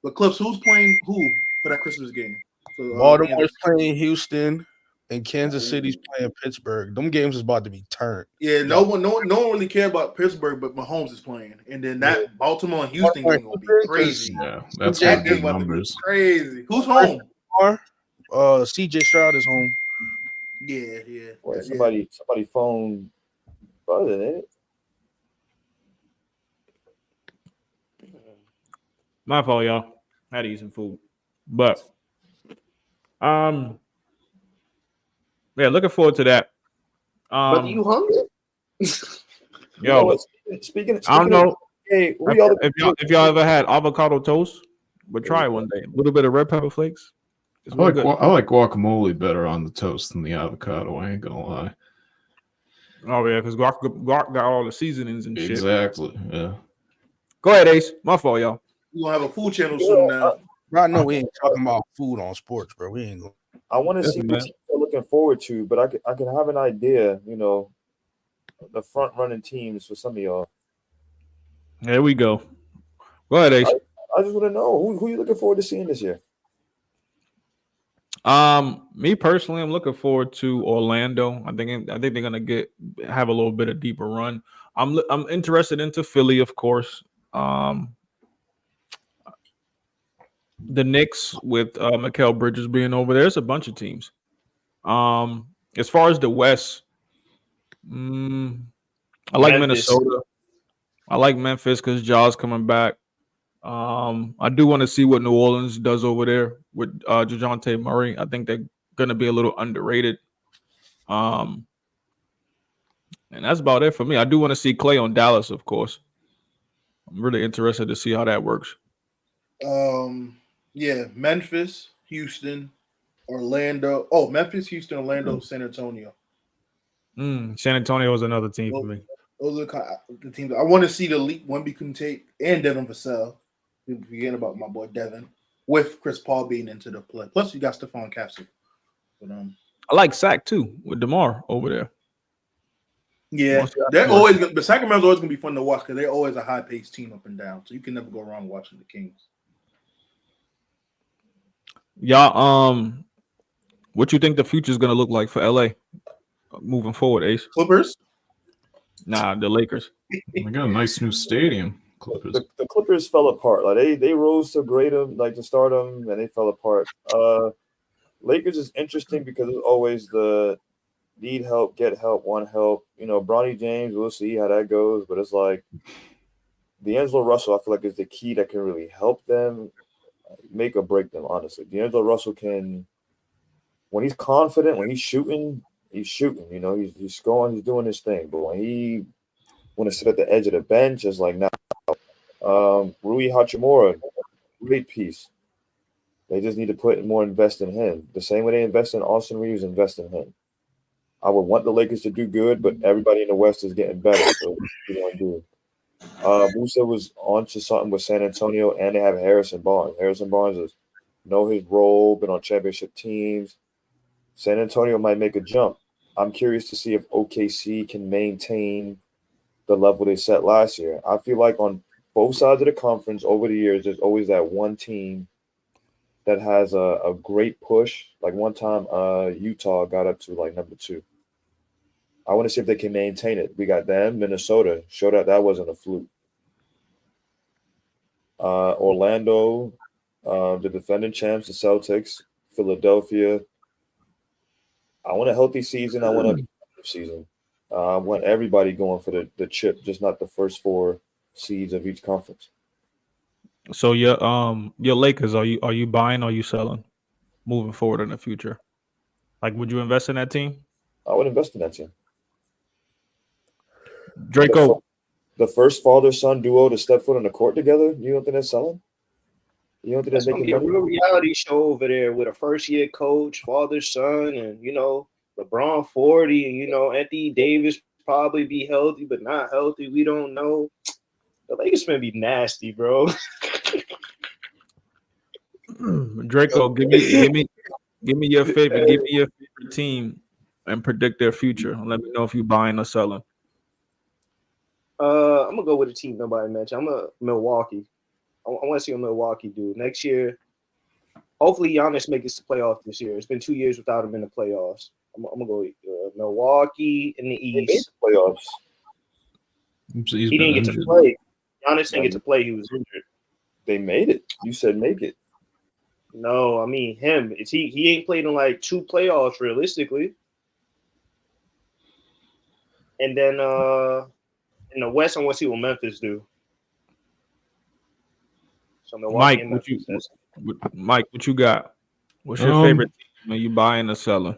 But Clips, who's playing who for that Christmas game? So, Baltimore's playing Houston, and Kansas City's playing Pittsburgh. Them games is about to be turned. Yeah, no one really cared about Pittsburgh, but Mahomes is playing, and then that Baltimore and Houston game will be crazy. Yeah, that's That got game big about to be numbers. crazy. Who's home? CJ Stroud is home. Yeah. Wait, Yeah. somebody phone buzzing, ain't it? my fault, y'all. I had to eat some food, but yeah, looking forward to that. But you hungry? Yo, Speaking I don't know hey, if y'all ever had avocado toast, but try it one day. A little bit of red pepper flakes. It's I real like good. I like guacamole better on the toast than the avocado. I ain't gonna lie. Oh yeah, because guac got all the seasonings and shit. Exactly. Yeah. Go ahead, Ace. My fault, y'all. You gonna have a food channel soon now. Bro, I know we ain't talking about food on sports, bro. We ain't going. I want to Yes, see man. what teams are looking forward to, but I can have an idea, you know, the front running teams for some of y'all. There we go. Go ahead, Ace. I just want to know who you looking forward to seeing this year. Me personally, I'm looking forward to Orlando. I think they're gonna have a little bit of deeper run. I'm interested into Philly, of course. The Knicks with Mikal Bridges being over there. There's a bunch of teams. As far as the West, I like Minnesota. I like Memphis because Ja's coming back. I do want to see what New Orleans does over there with DeJounte Murray. I think they're going to be a little underrated. And that's about it for me. I do want to see Clay on Dallas, of course. I'm really interested to see how that works. Yeah, Memphis, Houston, Orlando. Oh, Memphis, Houston, Orlando, San Antonio. San Antonio is another team for me. Those are the teams I want to see. The elite Wemby can take and Devin Vassell. People forgetting about my boy Devin with Chris Paul being into the play. Plus, you got Stephon Castle. But I like Sac too with DeMar over there. Yeah, they're always. The Sacramento's always gonna be fun to watch because they're always a high-paced team up and down. So you can never go wrong watching the Kings. Y'all, what you think the future is gonna look like for LA moving forward, Ace? Clippers? Nah, the Lakers. They got a nice new stadium. Clippers. The Clippers fell apart. Like they rose to greatdom, like to stardom, and they fell apart. Lakers is interesting because it's always the need help, get help, want help. You know, Bronny James, we'll see how that goes. But it's like D'Angelo Russell, I feel like is the key that can really help them make or break them, honestly. D'Angelo Russell can, when he's confident, when he's shooting, you know, he's going, he's doing his thing. But when he want to sit at the edge of the bench, it's like, nah. Rui Hachimura, great piece. They just need to put more invest in him. The same way they invest in Austin Reeves, invest in him. I would want the Lakers to do good, but everybody in the West is getting better. So what do you want to do? Musa was on to something with San Antonio, and they have Harrison Barnes. Harrison Barnes is know his role, been on championship teams. San Antonio might make a jump. I'm curious to see if OKC can maintain the level they set last year. I feel like on both sides of the conference over the years, there's always that one team that has a great push. Like one time, Utah got up to like number 2. I want to see if they can maintain it. We got them, Minnesota, showed that wasn't a fluke. Orlando, the defending champs, the Celtics, Philadelphia. I want a healthy season. I want a competitive season. I want everybody going for the chip, just not the first 4 seeds of each conference. So your Lakers, are you buying or are you selling moving forward in the future? Like, would you invest in that team? I would invest in that team. Draco, the first father-son duo to step foot on the court together. You don't think they're selling? You don't think That's they're gonna making be a real reality show over there with a first-year coach, father, son, and you know LeBron 40, and you know Anthony Davis probably be healthy but not healthy. We don't know. The Lakers gonna be nasty, bro. Draco, give me your favorite. Give me your favorite team and predict their future. Let me know if you buying or selling. I'm gonna go with a team nobody mentioned. I'm a Milwaukee. I want to see what Milwaukee do next year. Hopefully, Giannis makes the playoffs this year. It's been 2 years without him in the playoffs. I'm gonna go Milwaukee in the East. Playoffs. He didn't get to play. Giannis didn't get to play. He was injured. They made it. You said make it. No, I mean him. He ain't played in like 2 playoffs realistically. And then in the West, I want to see what Memphis do. So Milwaukee and Memphis. Mike, what you got? What's your favorite team? Are you buying or selling?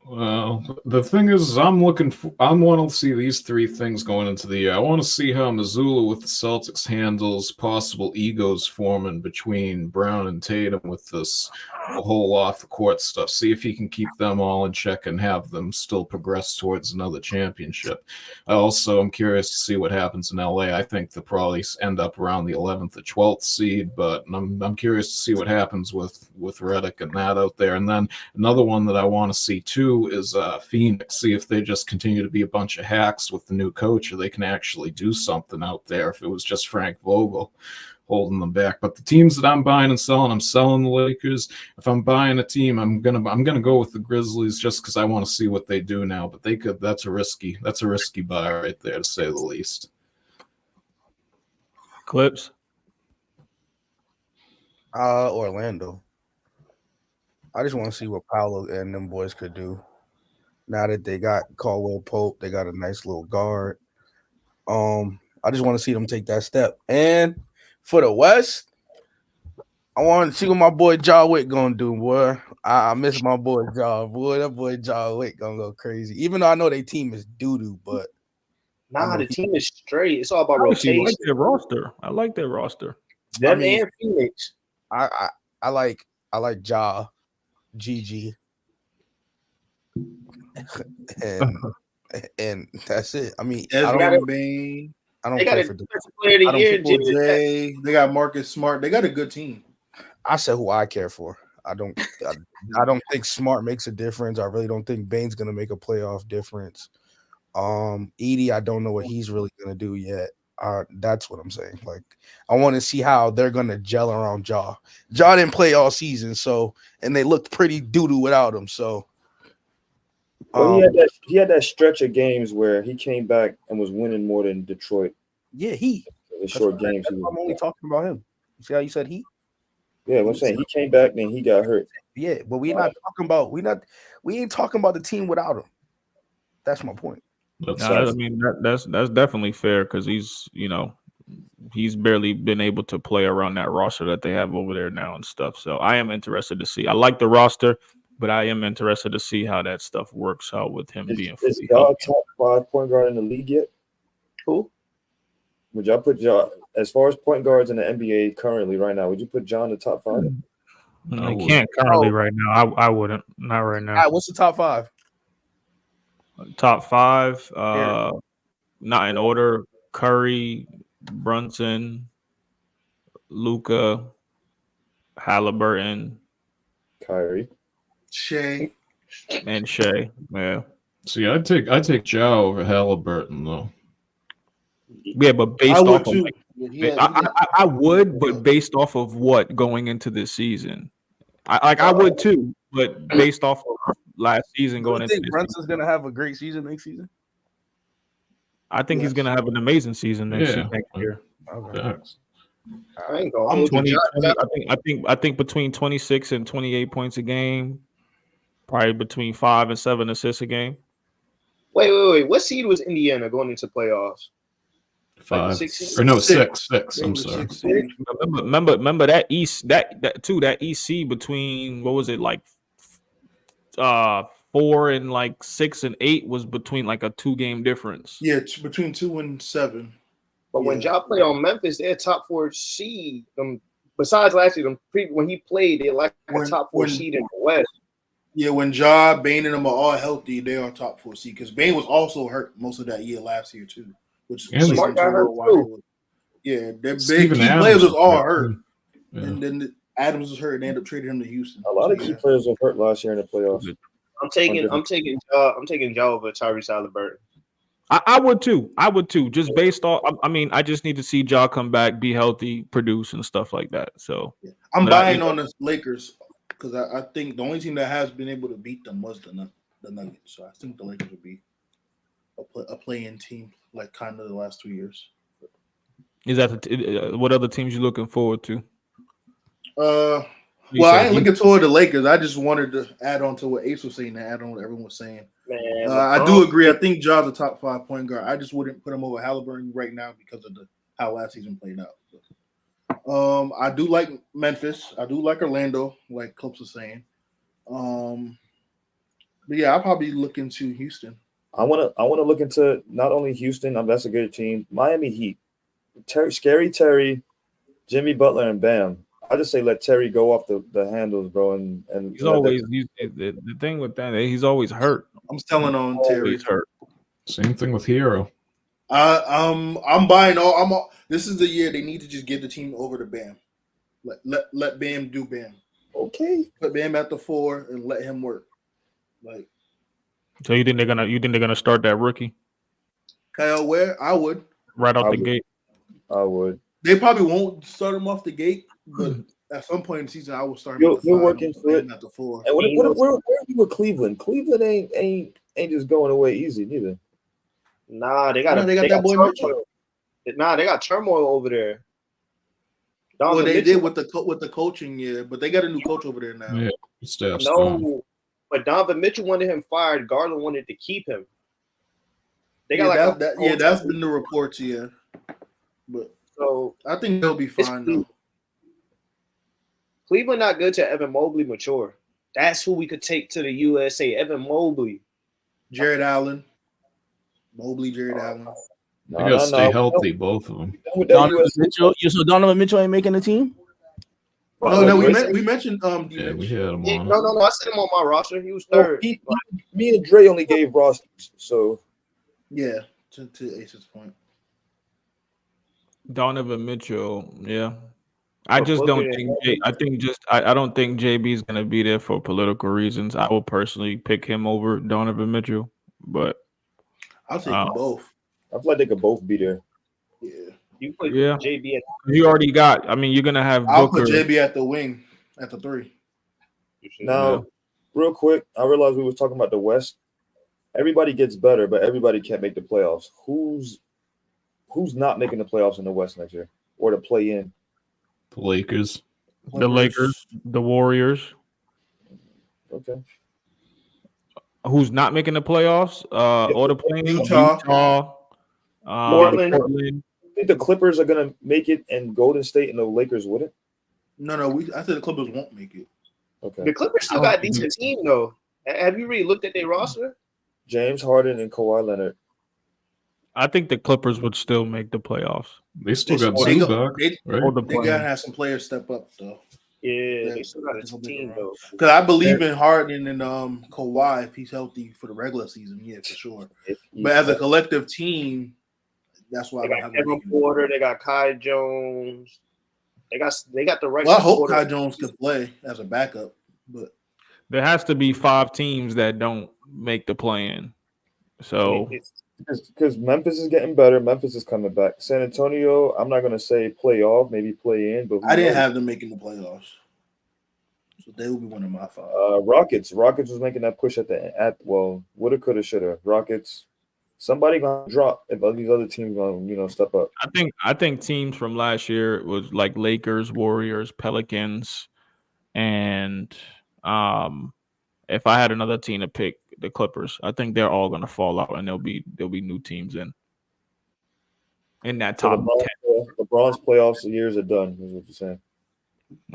Well, the thing is, I want to see these 3 things going into the year. I want to see how Missoula with the Celtics handles possible egos forming between Brown and Tatum with this the whole off the court stuff. See if he can keep them all in check and have them still progress towards another championship. Also, I'm curious to see what happens in LA. I think they'll probably end up around the 11th or 12th seed, but I'm curious to see what happens with Redick and that out there. And then another one that I want to see too is Phoenix. See if they just continue to be a bunch of hacks with the new coach, or they can actually do something out there. If it was just Frank Vogel holding them back. But the teams that I'm buying and selling, I'm selling the Lakers. If I'm buying a team, I'm gonna go with the Grizzlies just because I want to see what they do now. But they could. That's a risky buy right there, to say the least. Clips. Orlando. I just want to see what Paolo and them boys could do. Now that they got Caldwell Pope, they got a nice little guard. I just want to see them take that step. And for the West, I want to see what my boy Ja Wick gonna do, boy. I miss my boy Ja. Boy, that boy Ja Wick gonna go crazy. Even though I know their team is doo-doo, but Nah, the team is straight. It's all about I actually rotation. like their roster. I like their roster. Them and Phoenix. I like Ja, Gigi, and that's it. I mean, Desmond Bain. I don't They got play a for them. defensive player of the year. Triple Jimmy. J. They got Marcus Smart. They got a good team. I said who I care for. I don't think Smart makes a difference. I really don't think Bane's gonna make a playoff difference. Edie, I don't know what he's really gonna do yet. That's what I'm saying. Like, I want to see how they're gonna gel around Ja. Ja didn't play all season, and they looked pretty doo-doo without him. So Well, he had that stretch of games where he came back and was winning more than Detroit. yeah, The short games. I'm only talking about him. See how you said he? Yeah, I'm saying he came back, then he got hurt. Yeah, but we ain't talking about the team without him. That's my point. I mean, that's definitely fair because he's barely been able to play around that roster that they have over there now and stuff. So I am interested to see. I like the roster, but I am interested to see how that stuff works out with him being fully Is y'all healthy. top 5 point guard in the league yet? Who? Would y'all put as far as point guards in the NBA currently right now? Would you put Ja in the top 5? I can't currently right now. I wouldn't. Not right now. All right, what's the top 5? Top 5, not in order: Curry, Brunson, Luka, Halliburton, Kyrie, Shea. and Shea. Yeah, See, I'd take Ja over Halliburton though. yeah, but based I would off of, too. I would, but based off of what going into this season, I would too, but based off of last season going You into think this Brunson's gonna have a great season next season? I think he's gonna have an amazing season next year. Facts. I ain't gonna I'm hold you. 20, Ja- I think between 26 and 28 points a game, probably between 5 and 7 assists a game. Wait. What seed was Indiana going into playoffs? 5 6. or no 6. I'm sorry. Remember that East that EC between what was it like 4 and like 6 and 8 was between like a 2-game difference. Yeah, between 2 and 7. But when y'all play on Memphis, they're top 4 seed. Besides last year, when he played, they're like a top 4 seed in the West. Yeah, when Ja, Bane, and them are all healthy, they are top 4 seed. Because Bane was also hurt most of that year last year too, which Smart got hurt too. Yeah, their big Steven key Adams players was was all hurt. hurt, Yeah. and then Adams was hurt, and they ended up trading him to Houston. a lot of key players were hurt last year in the playoffs. I'm taking Ja over Tyrese Halliburton. I would too. Just based off. I mean, I just need to see Ja come back, be healthy, produce, and stuff like that. So I'm But buying on the Lakers because I think the only team that has been able to beat them was the Nuggets. So I think the Lakers would be a play-in team, like kind of the last 2 years. is that what other teams you looking forward to? Well, I ain't looking toward the Lakers. I just wanted to add on to what Ace was saying and add on what everyone was saying. Man, I do agree. I think Ja's a top 5 point guard. I just wouldn't put him over Halliburton right now because of how last season played out. I do like Memphis. I do like Orlando, like Clips was saying. But yeah, I'll probably look into Houston. I want to look into not only Houston. That's a good team. Miami Heat, Scary Terry, Jimmy Butler, and Bam. I just say let Terry go off the handles, bro, and He's always the thing with that. He's always hurt. I'm selling on Terry. Always hurt. Same thing with Hero. I'm buying all. This is the year they need to just give the team over to Bam. Let Bam do Bam. Okay. Put Bam at the 4 and let him work. Like, So you think they're gonna start that rookie Kyle Ware, I would. right out I the would. gate? I would. They probably won't start him off the gate, but at some point in the season, I will start him You'll at the 5 work and into put it. him at the 4. And where are you with Cleveland? Cleveland ain't just going away easy neither. Nah, they got that boy Mitchell. Nah, they got turmoil over there. Well, Donovan they Mitchell, did with the coaching, yeah, but they got a new coach over there now. Yeah, staff's gone. no, but Donovan Mitchell wanted him fired. Garland wanted to keep him. They got That's been the reports, yeah. But so I think they'll be fine though. Cleveland not good to Evan Mobley mature. That's who we could take to the USA. Evan Mobley. Jared Allen, Mobley, Jared Allen. They gotta stay healthy, both of them. Donovan Mitchell. So Donovan Mitchell ain't making the team? No, we mentioned Yeah, we had him on. No. I said him on my roster. He was third. Me and Dre only gave rosters, so yeah. To Ace's point, Donovan Mitchell, yeah. I But just Booker don't think I don't think JB is gonna be there for political reasons. I will personally pick him over Donovan Mitchell, but I'll take them both. I feel like they could both be there. Yeah, You put yeah. JB at You already got. I mean, you're gonna have I'll Booker. put JB at the wing at the 3. Now, real quick, I realized we was talking about the West. Everybody gets better, but everybody can't make the playoffs. Who's not making the playoffs in the West next year or to play in? The Lakers. the Lakers, the Warriors. Okay. Who's not making the playoffs? Or the playing Utah. Portland. Portland. I think the Clippers are gonna make it, and Golden State and the Lakers wouldn't. No, I said the Clippers won't make it. Okay. The Clippers still got a decent team though. Have you really looked at their roster? James Harden and Kawhi Leonard. I think the Clippers would still make the playoffs. They still got They Zubac, right? Or the They gotta have some players step up though. Yeah, they still got a team though. Because I believe in Harden and Kawhi if he's healthy for the regular season, yeah, for sure. But as a collective team, that's why They got Kevin Porter, they got Kai Jones. They got the right. Well, I hope Kai Jones can play as a backup, but there has to be 5 teams that don't make the play-in. So because Memphis is getting better. Memphis is coming back. San Antonio, I'm not gonna say play off, maybe play in, but I didn't have them making the playoffs, so they will be one of my 5. Rockets was making that push woulda, coulda, shoulda. Rockets, somebody gonna drop if these other teams gonna step up. I think teams from last year was like Lakers, Warriors, Pelicans, and if I had another team to pick, the Clippers. I think they're all gonna fall out, and there'll be new teams in that top 10. LeBron's playoffs years are done. Is what you're saying.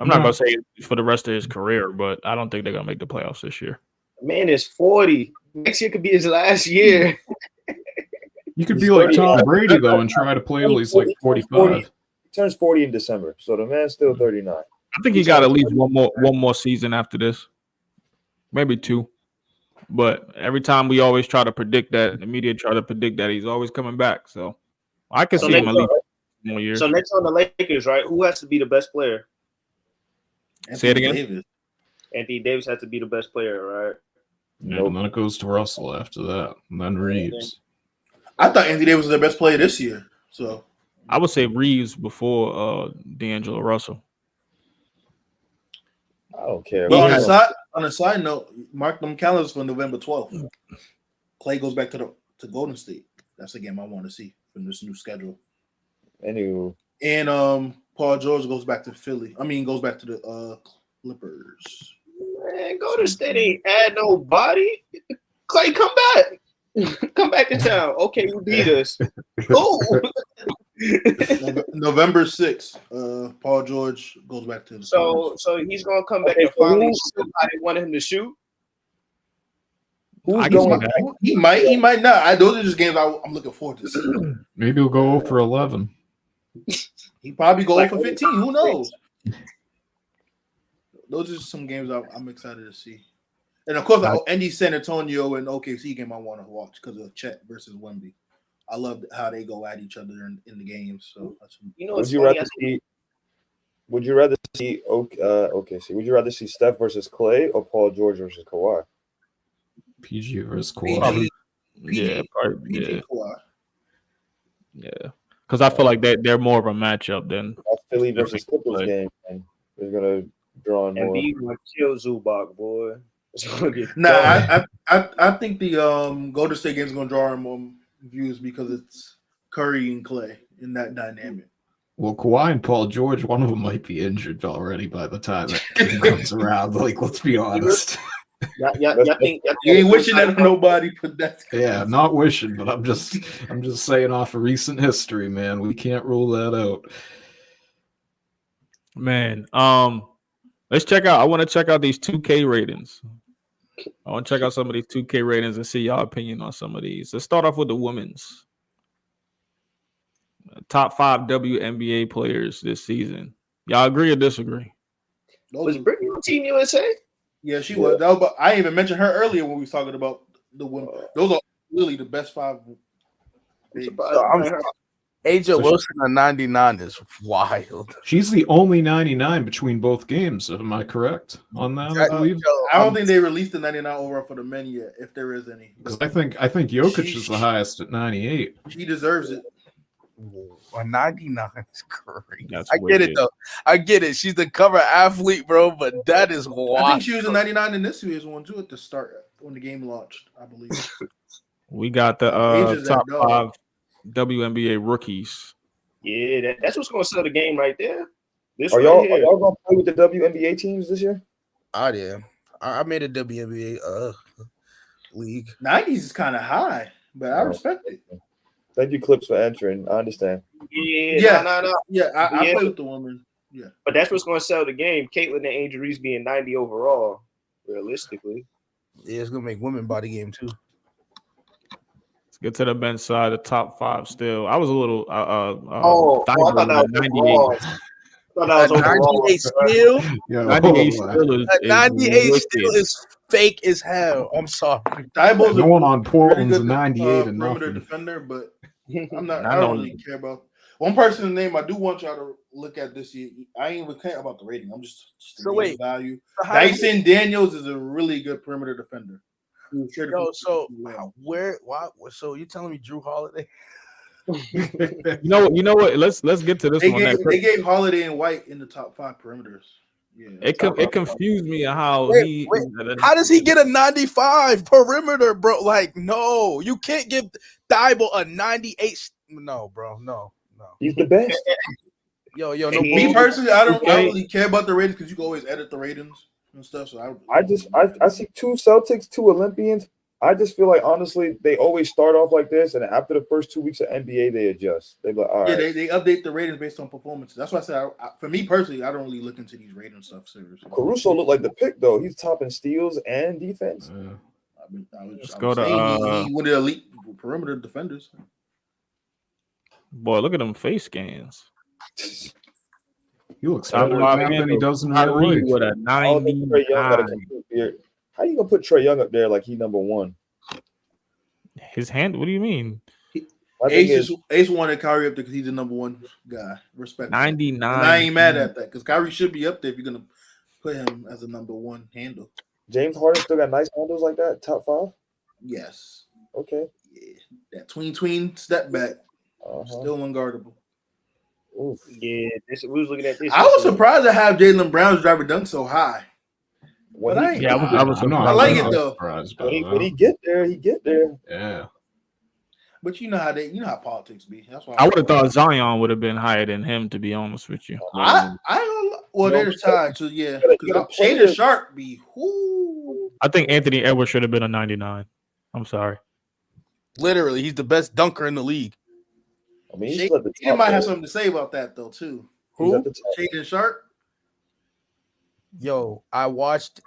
I'm not gonna say for the rest of his career, but I don't think they're gonna make the playoffs this year. Man is 40. Next year could be his last year. You could be like Tom Brady though and try to play till he's like 45. He turns 40 in December, so the man's still 39. I think he got at least one more season after this, maybe 2. But every time we always try to predict that, the media try to predict that he's always coming back. So I can see him at least more years. So next on the Lakers, right? Who has to be the best player? Say it again. Davis. Anthony Davis has to be the best player, right? Yeah, and then it goes to Russell after that, and then Reeves. I thought Anthony Davis was their best player this year, so I would say Reeves before D'Angelo Russell. I don't care. But on a side note, mark them calendars for November 12th. Clay goes back to Golden State. That's a game I want to see from this new schedule. Anywho. And Paul George goes back to Philly. Goes back to the Clippers. Man, Golden State ain't add nobody. Clay, come back. Come back to town. Okay, you beat us. Cool. November 6th, Paul George goes back to the So he's gonna come back and finally shoot how they wanted him to shoot. I can see that. He might not. Those are just games I'm looking forward to seeing. Maybe he'll go for 11. He probably go for 15. Who knows? those are some games I'm excited to see. And of course, any San Antonio and OKC game I want to watch because of Chet versus Wemby. I love how they go at each other in the games. So would you rather see? Would you rather see OKC? Would you rather see Steph versus Clay or Paul George versus Kawhi? PG versus Kawhi. Yeah, probably, PG Kawhi. Yeah, because I feel like they're more of a matchup than that Philly versus Clippers game. And they're gonna draw in more. And be gonna kill Zubac, boy. I think the Golden State game is gonna draw in more views because it's Curry and Clay in that dynamic. Well, Kawhi and Paul George, one of them might be injured already by the time it comes around. Like, let's be honest. You ain't wishing that on nobody, but that's yeah, not wishing, but I'm just saying off of recent history, man. We can't rule that out. Man, let's check out. I want to check out these 2K ratings. I want to check out some of these 2K ratings and see y'all opinion on some of these. Let's start off with the women's. Top 5 WNBA players this season. Y'all agree or disagree? Was Brittany on Team USA? Yeah, she was. I didn't even mention her earlier when we was talking about the women. Those are really the best 5. A'ja Wilson at 99 is wild. She's the only 99 between both games. Am I correct on that? I believe. I don't think they released the 99 overall for the men yet, if there is any. Because I think Jokic is the highest at 98. She deserves it. A 99 is crazy. That's I get it though. I get it. She's the cover athlete, bro. But that is wild. I think she was a 99 in this year's one too at the start when the game launched. I believe. We got the top 5 WNBA rookies. Yeah, that's what's going to sell the game right there. Are y'all going to play with the WNBA teams this year? I did. I made a WNBA league. 90s is kind of high, but I respect it. Thank you, Clips, for entering. I understand. Yeah. I play with the woman. Yeah, but that's what's going to sell the game. Caitlin and Angel Reese being 90 overall, realistically. Yeah, it's going to make women body game too. Let's get to the bench side. The top 5 still. I was a little. I thought that was 98. I thought that was 98 still. 98 still is 98 still is fake as hell. I'm sorry. Diebo's no one on Portland's a 98 and perimeter nothing. defender, but I'm not. I don't really care about one person's name. I do want y'all to look at this year. I ain't even care about the rating. I'm just so wait. Value. Dyson Daniels is a really good perimeter defender. Yo, so where? Why? So you telling me Drew Holiday? You know what? Let's get to this one. They gave Holiday and White in the top 5 perimeters. Yeah, it confused me how how does he get a 95 perimeter, bro? Like, no, you can't give Thibault a 98. No, bro, no. He's the best. Yo, no. Me personally, I don't really care about the ratings because you can always edit the ratings and stuff. So I see 2 Celtics, 2 Olympians. I just feel like, honestly, they always start off like this, and after the first 2 weeks of NBA, they adjust. They're like, all right. Yeah, they update the ratings based on performance. That's why I said, for me personally, I don't really look into these rating stuff seriously. Caruso looked like the pick, though. He's top in steals and defense. Let's go to he one of the elite perimeter defenders. Boy, look at them face scans. He looks better than he does in real life. With a 99. How you gonna put Trae Young up there like he number 1? His hand? What do you mean? Ace wanted Kyrie up there because he's the number 1 guy. Respect. 99. I ain't mad at that because Kyrie should be up there if you're gonna put him as a number 1 handle. James Harden still got nice handles like that. Top 5. Yes. Okay. Yeah. That tween step back. Still unguardable. Oof. Yeah, we was looking at this. I was surprised to have Jaylen Brown's driver dunk so high. But I like it though. When he get there, he get there. Yeah. But you know how politics be. That's why I would have thought Zion would have been higher than him, to be honest with you. There's time to Shaden Sharp be. Whoo. I think Anthony Edwards should have been a 99. I'm sorry. Literally, he's the best dunker in the league. I mean, he might have something to say about that though too. Who? Shaden Sharp. Yo, I watched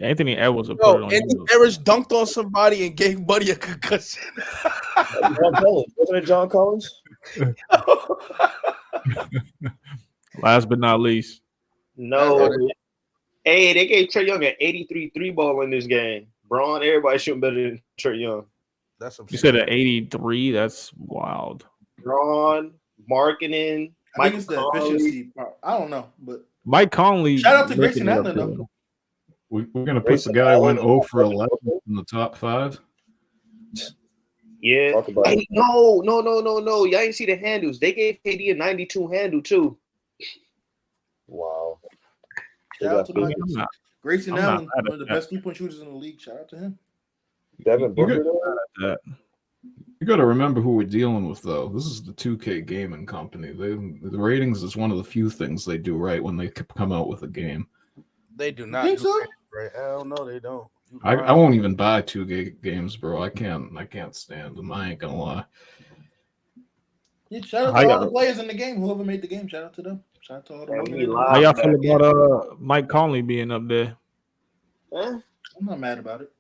Anthony Edwards. Anthony Edwards dunked on somebody and gave Buddy a concussion. John Collins. Wasn't it John Collins? Last but not least. No. Hey, they gave Trae Young an 83 3-ball in this game. Braun, everybody shooting better than Trae Young. That's You said an 83. That's wild. Braun, marketing. I think it's the efficiency part. I don't know, but Mike Conley. shout out to making Grayson it up Allen, there. though. We're gonna put the guy who went 0 for 11 in the top 5. Yeah. Talk about Hey, it. no. Y'all ain't see the handles. They gave KD a 92 handle too. Wow. Shout out to I'm Mike. not- Grayson I'm not Allen, mad at one of the that. best 3-point shooters in the league. Shout out to him. Devin You Booker, got- though? that. You got to remember who we're dealing with, though. This is the 2K gaming company. The ratings is one of the few things they do right when they come out with a game. They do not. Think do so? that, right? Hell no, they don't. You I lying. won't even buy 2K games, bro. I can't stand them. I ain't gonna lie. Yeah, shout out How to all y'all- the players in the game. Whoever made the game, shout out to them. Shout out to all the Yeah, women we in the live. How league. y'all feel about Mike Conley being up there? Huh? I'm not mad about it.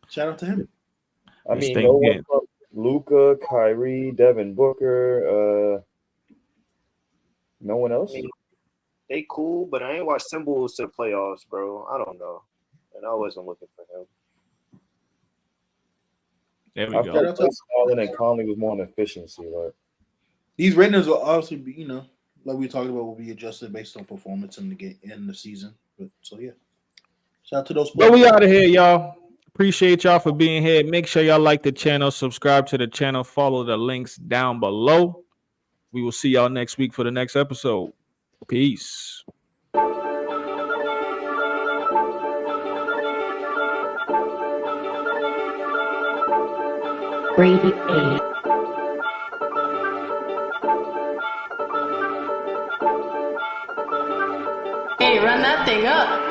Shout out to him. I This mean, thing no one getting- from Luka, Kyrie, Devin Booker, no one else? They cool, but I ain't watched Symbols to the playoffs, bro. I don't know. And I wasn't looking for him. There we I go. felt like Allen and Conley was more on efficiency. Like, These ratings will also be, like we talked about, will be adjusted based on performance in the game in the season. But so yeah, shout out to those But players. we out of here, y'all. Appreciate y'all for being here. Make sure y'all like the channel, subscribe to the channel, follow the links down below. We will see y'all next week for the next episode. Peace. Brady A. Hey, run that thing up.